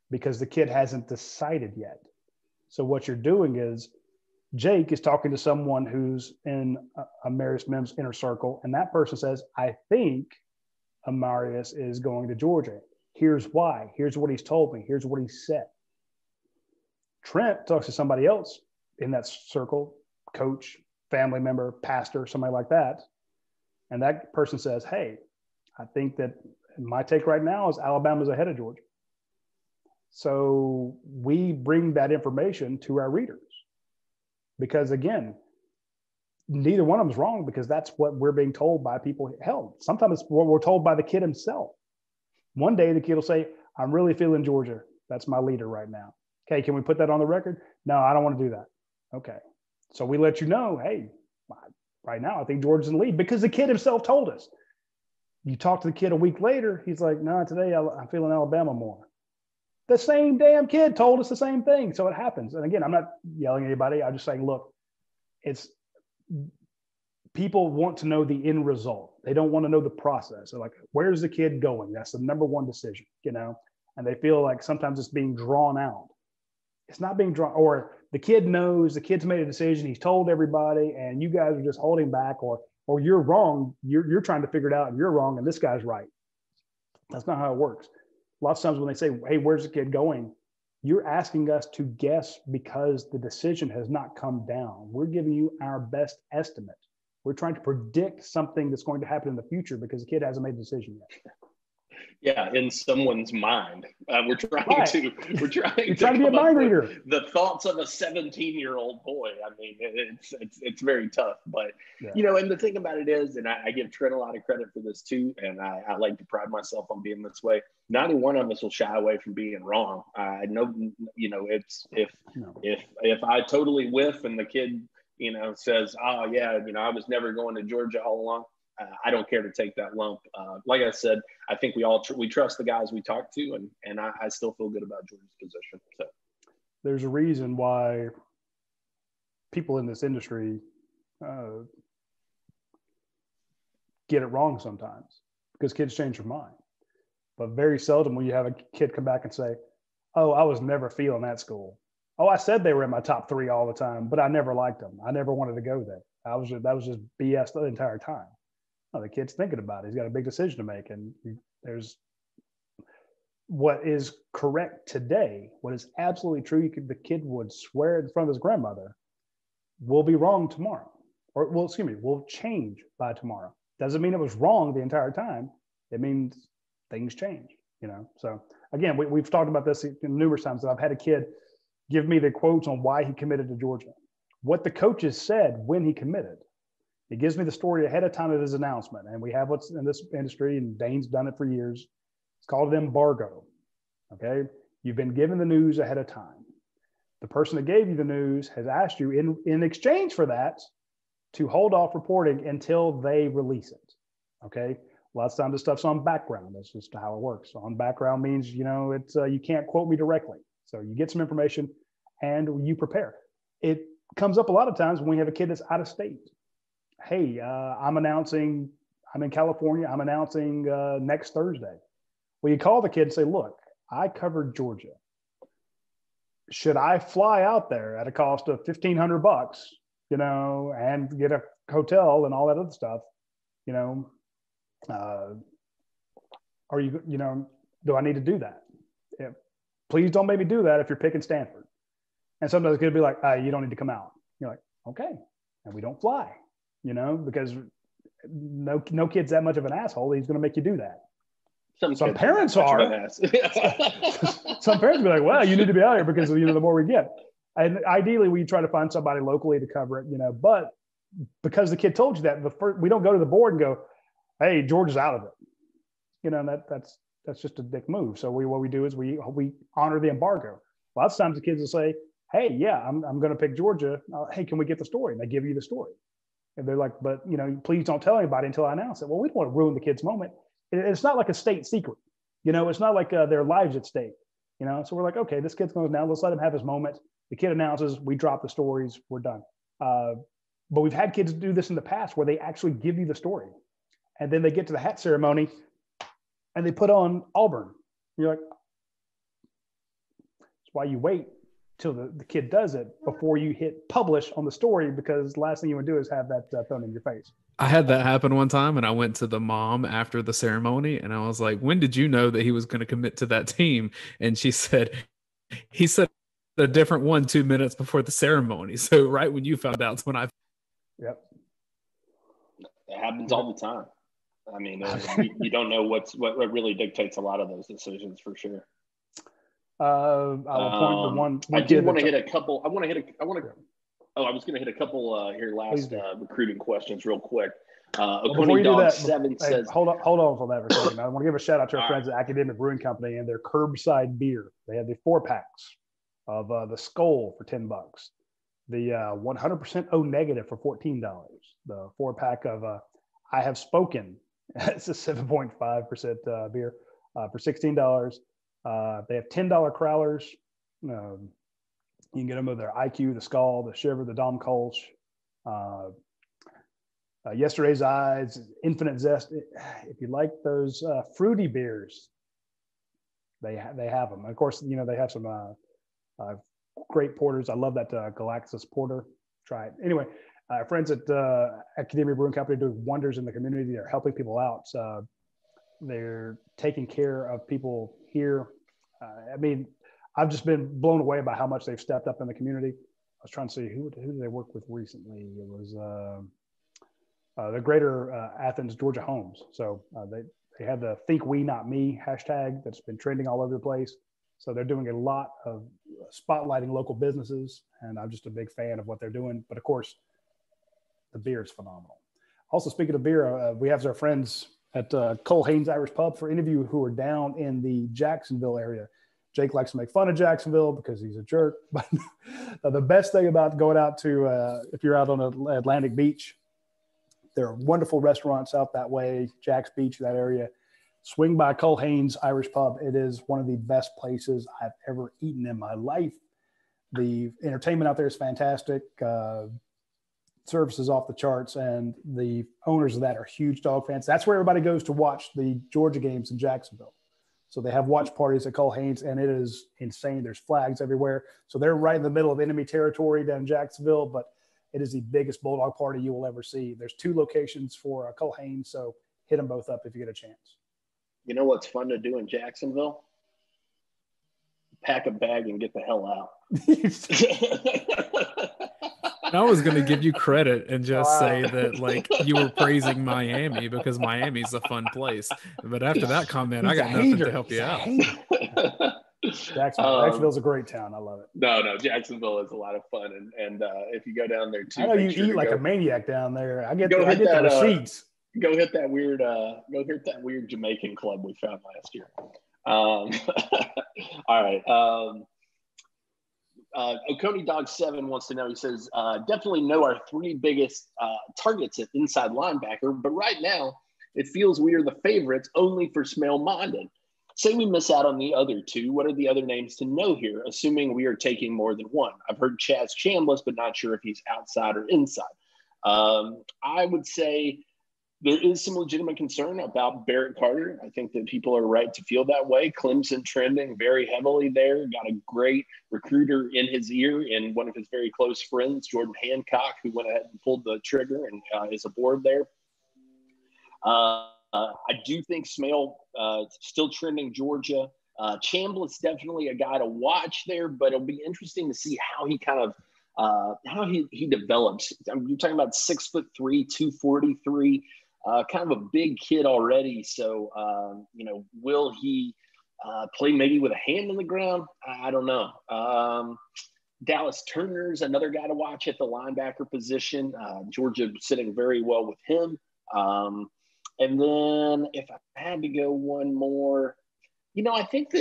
because the kid hasn't decided yet. So what you're doing is Jake is talking to someone who's in Amarius Mims' inner circle, and that person says, I think Amarius is going to Georgia. Here's why. Here's what he's told me. Here's what he said. Trent talks to somebody else in that circle, coach, family member, pastor, somebody like that, and that person says, hey, I think that my take right now is Alabama's ahead of Georgia. So we bring that information to our readers because, again, neither one of them is wrong, because that's what we're being told by people. Hell, sometimes it's what we're told by the kid himself. One day the kid will say, I'm really feeling Georgia. That's my leader right now. Okay, can we put that on the record? No, I don't want to do that. Okay. So we let you know, hey, right now I think Georgia's in the lead, because the kid himself told us. You talk to the kid a week later, he's like, no, today I'm feeling Alabama more. The same damn kid told us the same thing. So it happens. And again, I'm not yelling at anybody. I'm just saying, look, people want to know the end result. They don't want to know the process. They're like, where's the kid going? That's the number one decision, and they feel like sometimes it's being drawn out. It's not being drawn, or the kid knows, the kid's made a decision. He's told everybody, and you guys are just holding back, or you're wrong. You're trying to figure it out, and you're wrong, and this guy's right. That's not how it works. Lots of times when they say, hey, where's the kid going? You're asking us to guess because the decision has not come down. We're giving you our best estimate. We're trying to predict something that's going to happen in the future because the kid hasn't made a decision yet. Yeah, in someone's mind. We're trying to be a mind reader. The thoughts of a 17-year-old boy. I mean, it's very tough. But and the thing about it is, and I give Trent a lot of credit for this too, and I like to pride myself on being this way. Neither one of us will shy away from being wrong. I know, it's if I totally whiff and the kid, says, "Oh yeah, I was never going to Georgia all along." I don't care to take that lump. Like I said, I think we trust the guys we talk to, and I still feel good about Georgia's position. So there's a reason why people in this industry get it wrong sometimes, because kids change their mind. But very seldom will you have a kid come back and say, "Oh, I was never feeling that school. Oh, I said they were in my top 3 all the time, but I never liked them. I never wanted to go there. That was just BS the entire time." Oh, the kid's thinking about it. He's got a big decision to make. And there's what is correct today, what is absolutely true. The kid would swear in front of his grandmother, will be wrong tomorrow. Or, will change by tomorrow. Doesn't mean it was wrong the entire time. It means things change, So again, we've talked about this numerous times. That I've had a kid give me the quotes on why he committed to Georgia, what the coaches said when he committed. He gives me the story ahead of time of his announcement. And we have what's in this industry, and Dayne's done it for years. It's called an embargo. Okay. You've been given the news ahead of time. The person that gave you the news has asked you in exchange for that to hold off reporting until they release it. Okay. Lots of times the stuff's on background. That's just how it works. On background means, it's you can't quote me directly. So you get some information and you prepare. It comes up a lot of times when we have a kid that's out of state. Hey, I'm in California. I'm announcing next Thursday. Well, you call the kid and say, "Look, I covered Georgia. Should I fly out there at a cost of $1,500, and get a hotel and all that other stuff? Are you, do I need to do that? Yeah. Please don't make me do that if you're picking Stanford." And sometimes it's going to be like, "You don't need to come out." You're like, "Okay." And we don't fly. Because no kid's that much of an asshole. He's going to make you do that. Some parents are. Some parents be like, "Well, you need to be out here because the more we get." And ideally, we try to find somebody locally to cover it. But because the kid told you that, we don't go to the board and go, "Hey, Georgia's out of it." That's just a dick move. So what we do is we honor the embargo. Lots of times the kids will say, "Hey, yeah, I'm going to pick Georgia. Hey, can we get the story?" And they give you the story. And they're like, "But, please don't tell anybody until I announce it." Well, we don't want to ruin the kid's moment. It's not like a state secret. It's not like their lives at stake. So we're like, okay, this kid's going to now, let's let him have his moment. The kid announces, we drop the stories, we're done. But we've had kids do this in the past where they actually give you the story. And then they get to the hat ceremony and they put on Auburn. You're like, that's why you wait till the kid does it before you hit publish on the story, because the last thing you want to do is have that thrown in your face. I had that happen one time, and I went to the mom after the ceremony, and I was like, "When did you know that he was going to commit to that team?" And she said, "He said a different one 2 minutes before the ceremony." So right when you found out is when I. Yep. It happens all the time. I mean, you don't know what really dictates a lot of those decisions for sure. I'll point to one. I did want to hit a couple. I was going to hit a couple here last recruiting questions real quick. Before you do that, says, hold on for that for a second. I want to give a shout out to our friends at Academic Brewing Company and their curbside beer. They have the 4-packs of the Skull for $10, the 100% O negative for $14, the 4-pack of I Have Spoken. It's a 7.5% beer for $16. They have $10 crowlers. You can get them with their IQ, the Skull, the Shiver, the Dom Kolsch, Yesterday's Eyes, Infinite Zest. If you like those fruity beers, they have them. And of course, they have some great porters. I love that Galaxis porter. Try it. Anyway, friends at Academia Brewing Company do wonders in the community. They're helping people out. They're taking care of people here. I've just been blown away by how much they've stepped up in the community. I was trying to see who did they work with recently. It was the Greater Athens Georgia Homes. So they They have the Think We Not Me hashtag that's been trending all over the place. So they're doing a lot of spotlighting local businesses, and I'm just a big fan of what they're doing. But of course, the beer is phenomenal. Also, speaking of beer, we have our friends at Cole Haynes Irish Pub. For any of you who are down in the Jacksonville area, Jake likes to make fun of Jacksonville because he's a jerk. But the best thing about going out to, if you're out on Atlantic Beach, there are wonderful restaurants out that way, Jack's Beach, that area. Swing by Cole Haynes Irish Pub. It is one of the best places I've ever eaten in my life. The entertainment out there is fantastic. Service is off the charts, and the owners of that are huge dog fans. That's where everybody goes to watch the Georgia games in Jacksonville. So they have watch parties at Cole Haynes, and it is insane. There's flags everywhere. So they're right in the middle of enemy territory down in Jacksonville, but it is the biggest Bulldog party you will ever see. There's 2 locations for Cole Haynes, so hit them both up if you get a chance. You know what's fun to do in Jacksonville? Pack a bag and get the hell out. I was going to give you credit and just say that, like, you were praising Miami because Miami's a fun place. But after that comment, I got nothing to help you out. Jacksonville's a great town. I love it. No, Jacksonville is a lot of fun, and if you go down there too, I know you eat like a maniac down there. I get the receipts. Go hit that weird Jamaican club we found last year. All right. Oconee Dog 7 wants to know. He says, definitely know our 3 biggest targets at inside linebacker, but right now it feels we are the favorites only for Smail Mondin. Say we miss out on the other 2. What are the other names to know here, assuming we are taking more than one? I've heard Chaz Chambliss, but not sure if he's outside or inside. I would say there is some legitimate concern about Barrett Carter. I think that people are right to feel that way. Clemson trending very heavily there. Got a great recruiter in his ear and one of his very close friends, Jordan Hancock, who went ahead and pulled the trigger and is aboard there. I do think Smail still trending Georgia. Chambliss definitely a guy to watch there, but it'll be interesting to see how he kind of how he develops. You're talking about 6'3", 243. Kind of a big kid already. So, will he play maybe with a hand in the ground? I don't know. Dallas Turner's another guy to watch at the linebacker position. Georgia sitting very well with him. And then if I had to go one more, I think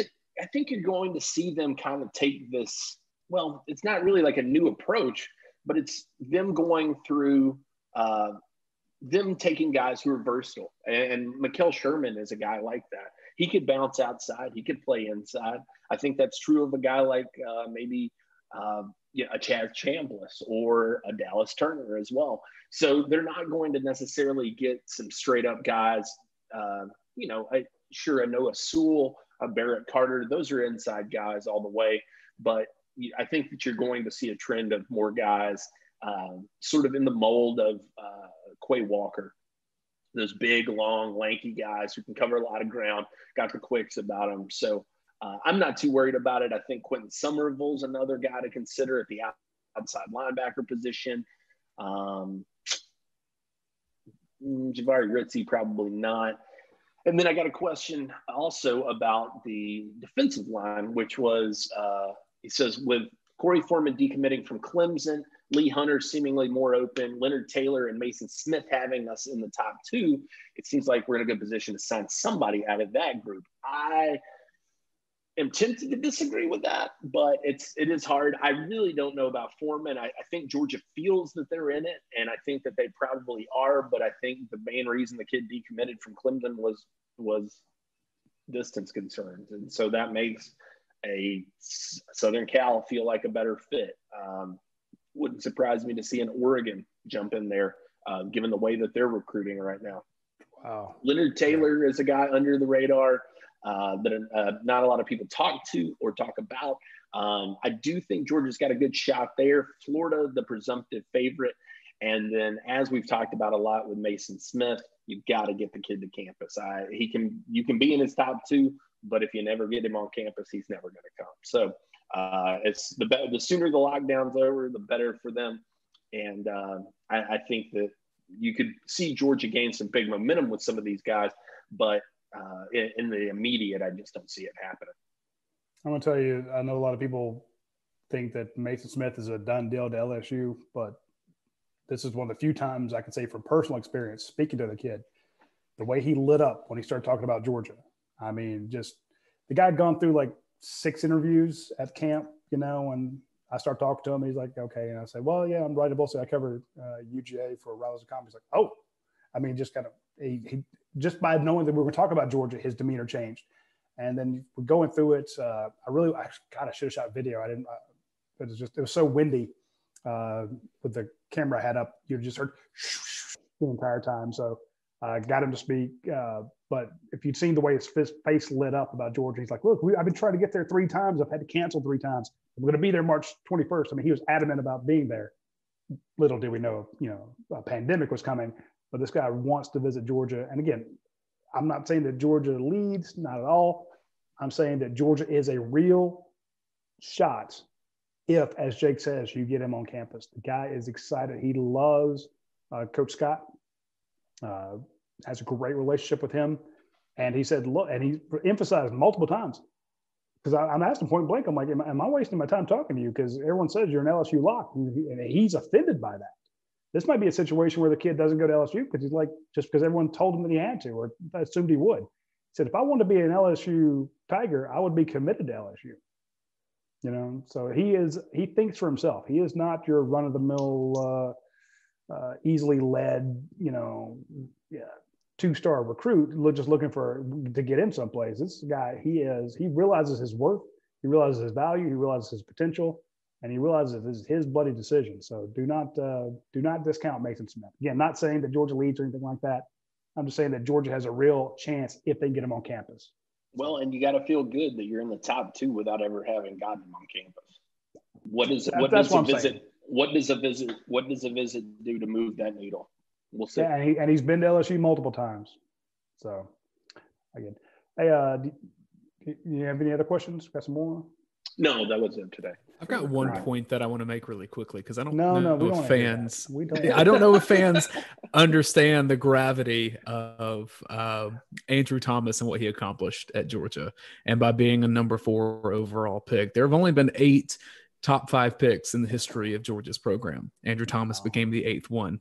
you're going to see them kind of take this. Well, it's not really like a new approach, but it's them going through them taking guys who are versatile. And Mikael Sherman is a guy like that. He could bounce outside. He could play inside. I think that's true of a guy like maybe a Chaz Chambliss or a Dallas Turner as well. So they're not going to necessarily get some straight up guys. A Noah Sewell, a Barrett Carter. Those are inside guys all the way. But I think that you're going to see a trend of more guys sort of in the mold of Quay Walker, those big, long, lanky guys who can cover a lot of ground, got the quicks about them. So I'm not too worried about it. I think Quentin Somerville's another guy to consider at the outside linebacker position. Jahvaree Ritzie, probably not. And then I got a question also about the defensive line, which was, he says, with Corey Foreman decommitting from Clemson, Lee Hunter seemingly more open, Leonard Taylor and Mason Smith having us in the top 2, it seems like we're in a good position to sign somebody out of that group. I am tempted to disagree with that, but it is hard. I really don't know about Foreman. I think Georgia feels that they're in it, and I think that they probably are, but I think the main reason the kid decommitted from Clemson was distance concerns, and so that makes a Southern Cal feel like a better fit. Wouldn't surprise me to see an Oregon jump in there, given the way that they're recruiting right now. Wow. Leonard Taylor is a guy under the radar that not a lot of people talk to or talk about. I do think Georgia's got a good shot there. Florida, the presumptive favorite. And then, as we've talked about a lot with Mason Smith, you've got to get the kid to campus. You can be in his top 2, but if you never get him on campus, he's never going to come. So it's the sooner the lockdown's over, the better for them. And I think that you could see Georgia gain some big momentum with some of these guys, but in the immediate, I just don't see it happening. I'm going to tell you, I know a lot of people think that Mason Smith is a done deal to LSU, but this is one of the few times I can say from personal experience, speaking to the kid, the way he lit up when he started talking about Georgia. I mean, just the guy had gone through like 6 interviews at camp, and I start talking to him. He's like, okay. And I say, well, yeah, I'm Radi Nabulsi. I cover UGA for Radi. He's like, oh, I mean, just kind of he just by knowing that we were talking about Georgia, his demeanor changed. And then we're going through it. I should have shot video. I didn't. It was so windy with the camera I had up. You just heard the entire time. So I got him to speak. But if you'd seen the way his face lit up about Georgia, he's like, look, I've been trying to get there 3 times. I've had to cancel 3 times. I'm going to be there March 21st. I mean, he was adamant about being there. Little did we know, a pandemic was coming. But this guy wants to visit Georgia. And again, I'm not saying that Georgia leads, not at all. I'm saying that Georgia is a real shot if, as Jake says, you get him on campus. The guy is excited. He loves Coach Scott, has a great relationship with him. And he said, look, and he emphasized multiple times, because I'm asked him point blank, I'm like, am I wasting my time talking to you? Because everyone says you're an LSU lock. And he's offended by that. This might be a situation where the kid doesn't go to LSU because he's like, just because everyone told him that he had to, or assumed he would. He said, if I wanted to be an LSU Tiger, I would be committed to LSU. So he thinks for himself. He is not your run of the mill, easily led, 2-star recruit just looking to get in someplace. This guy, he realizes his worth, he realizes his value, he realizes his potential, and he realizes this is his bloody decision. So do not discount Mason Smith. Again, not saying that Georgia leads or anything like that. I'm just saying that Georgia has a real chance if they get him on campus. Well, and you got to feel good that you're in the top 2 without ever having gotten him on campus. What does a visit do to move that needle? We'll see. Yeah, and he's been to LSU multiple times. So, again, hey, do you have any other questions? Got some more? No, that was it today. I've got one point that I want to make really quickly, because I don't know if fans. I don't know if fans understand the gravity of Andrew Thomas and what he accomplished at Georgia, and by being a number 4 overall pick. There have only been 8 top 5 picks in the history of Georgia's program. Andrew Thomas became the 8th one.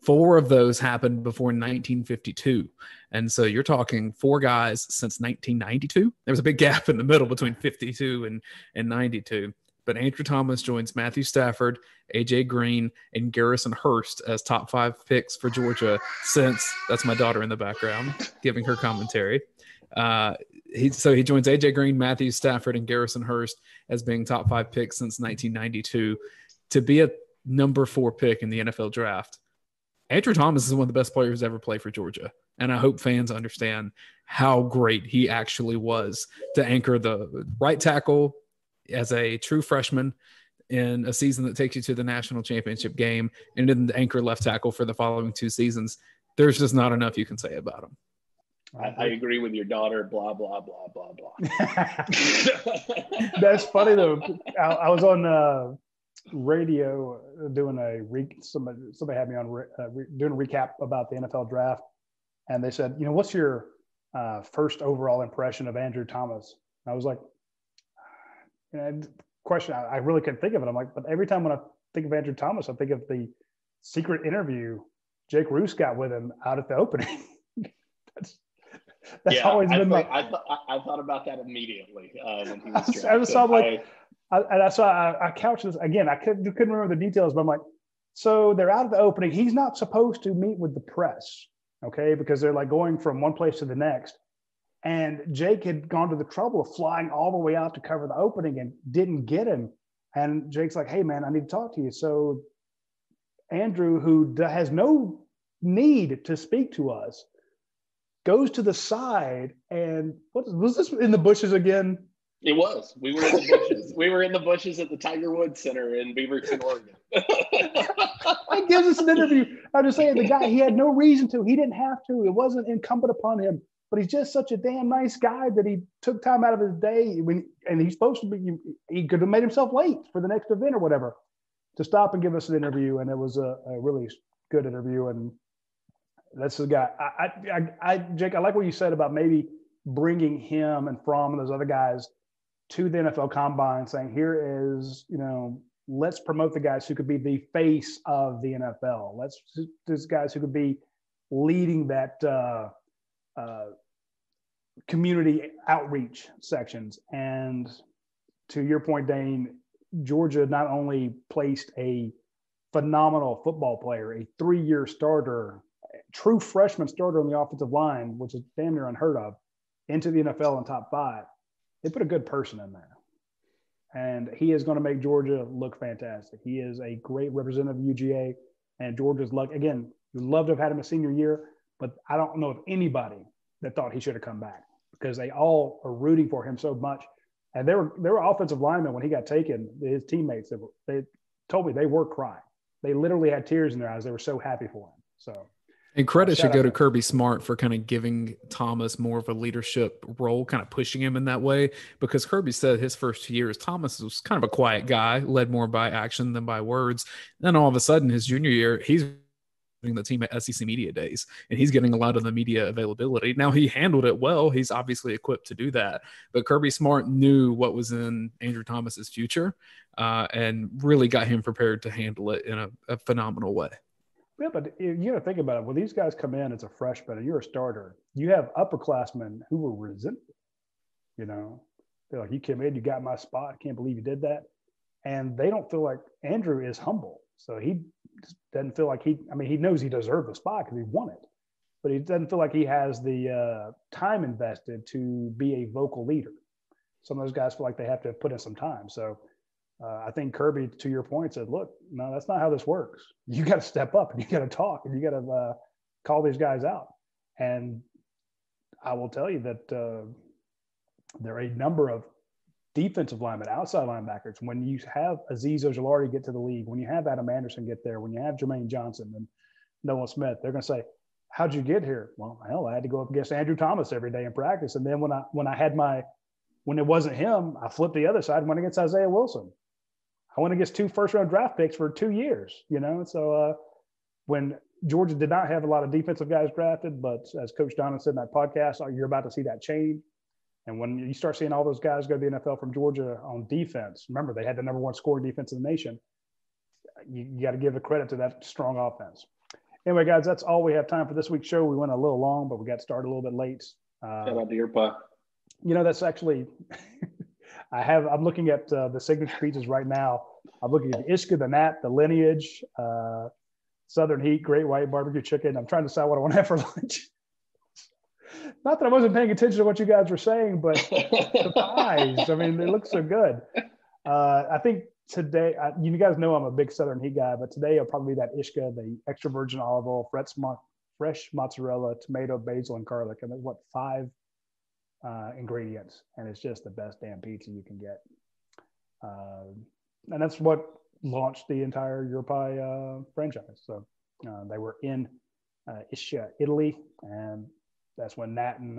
4 of those happened before 1952. And so you're talking 4 guys since 1992. There was a big gap in the middle between 52 and 92. But Andrew Thomas joins Matthew Stafford, A.J. Green, and Garrison Hurst as top 5 picks for Georgia since – that's my daughter in the background giving her commentary. He joins A.J. Green, Matthew Stafford, and Garrison Hurst as being top 5 picks since 1992 to be a number 4 pick in the NFL draft. Andrew Thomas is one of the best players ever played for Georgia, and I hope fans understand how great he actually was to anchor the right tackle as a true freshman in a season that takes you to the national championship game, and then the anchor left tackle for the following 2 seasons. There's just not enough you can say about him. I agree with your daughter, blah, blah, blah, blah, blah. That's funny, though. I was on radio doing somebody had me on doing a recap about the NFL draft, and they said, what's your first overall impression of Andrew Thomas? And I was like, question, I really couldn't think of it. I'm like, but every time when I think of Andrew Thomas, I think of the secret interview Jake Roos got with him out at the opening. That's always been I thought about that immediately when he was drafted. I couched this again. I couldn't remember the details, but I'm like, so they're out of the opening. He's not supposed to meet with the press, okay? Because they're like going from one place to the next. And Jake had gone to the trouble of flying all the way out to cover the opening and didn't get him. And Jake's like, hey, man, I need to talk to you. So Andrew, who has no need to speak to us, goes to the side. And was this in the bushes again? It was. We were in the bushes. We were in the bushes at the Tiger Woods Center in Beaverton, Oregon. He gives us an interview. I'm just saying, the guy, he had no reason to. He didn't have to. It wasn't incumbent upon him. But he's just such a damn nice guy that he took time out of his day and he's supposed to be. He could have made himself late for the next event or whatever to stop and give us an interview. And it was a really good interview. And That's the guy. Jake, I like what you said about maybe bringing him and Fromm and those other guys to the NFL Combine, saying, here is, let's promote the guys who could be the face of the NFL. These guys who could be leading that community outreach sections. And to your point, Dayne, Georgia not only placed a phenomenal football player, a 3-year starter, true freshman starter on the offensive line, which is damn near unheard of, into the NFL in top 5. They put a good person in there. And he is going to make Georgia look fantastic. He is a great representative of UGA, and Georgia's luck. Again, we'd love to have had him a senior year, but I don't know of anybody that thought he should have come back, because they all are rooting for him so much. And there were offensive linemen when he got taken, his teammates, they told me they were crying. They literally had tears in their eyes. They were so happy for him. So, and credit should go to Kirby Smart for kind of giving Thomas more of a leadership role, kind of pushing him in that way, because Kirby said his first years, Thomas was kind of a quiet guy, led more by action than by words. Then all of a sudden, his junior year, he's the team at SEC Media Days, and he's getting a lot of the media availability. Now, he handled it well. He's obviously equipped to do that. But Kirby Smart knew what was in Andrew Thomas's future and really got him prepared to handle it in a phenomenal way. Yeah, but you got to think about it. When these guys come in as a freshman and you're a starter, you have upperclassmen who were resentful. They're like, you came in, you got my spot. I can't believe you did that. And they don't feel like Andrew is humble. So he just doesn't feel like he knows he deserved the spot because he won it, but he doesn't feel like he has the time invested to be a vocal leader. Some of those guys feel like they have to put in some time. So I think Kirby, to your point, said, look, no, that's not how this works. You got to step up and you got to talk and you got to call these guys out. And I will tell you that there are a number of defensive linemen, outside linebackers. When you have Azeez Ojulari get to the league, when you have Adam Anderson get there, when you have Jermaine Johnson and Noah Smith, they're going to say, how'd you get here? Well, hell, I had to go up against Andrew Thomas every day in practice. And then when it wasn't him, I flipped the other side and went against Isaiah Wilson. I went against 2 first-round draft picks for 2 years, So when Georgia did not have a lot of defensive guys drafted, but as Coach Donnan said in that podcast, you're about to see that change. And when you start seeing all those guys go to the NFL from Georgia on defense, remember, they had the number 1 scoring defense in the nation. You got to give the credit to that strong offense. Anyway, guys, that's all we have time for this week's show. We went a little long, but we got started a little bit late. Shout out to your pie. That's actually I'm looking at the signature pizzas right now. I'm looking at the Ishka, the Nat, the Lineage, Southern Heat, Great White Barbecue Chicken. I'm trying to decide what I want to have for lunch. Not that I wasn't paying attention to what you guys were saying, but the pies, they look so good. I think today, you guys know I'm a big Southern Heat guy, but today I'll probably be that Ishka, the extra virgin olive oil, fresh mozzarella, tomato, basil, and garlic. And there's 5 ingredients, and it's just the best damn pizza you can get. And that's what launched the entire Your Pie franchise. So they were in Ischia, Italy, and that's when Nat and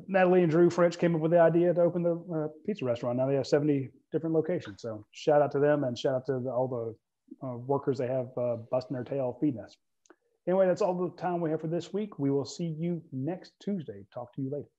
Natalie and Drew French came up with the idea to open the pizza restaurant. Now they have 70 different locations. So shout out to them, and shout out to all the workers they have busting their tail feeding us. Anyway, that's all the time we have for this week. We will see you next Tuesday. Talk to you later.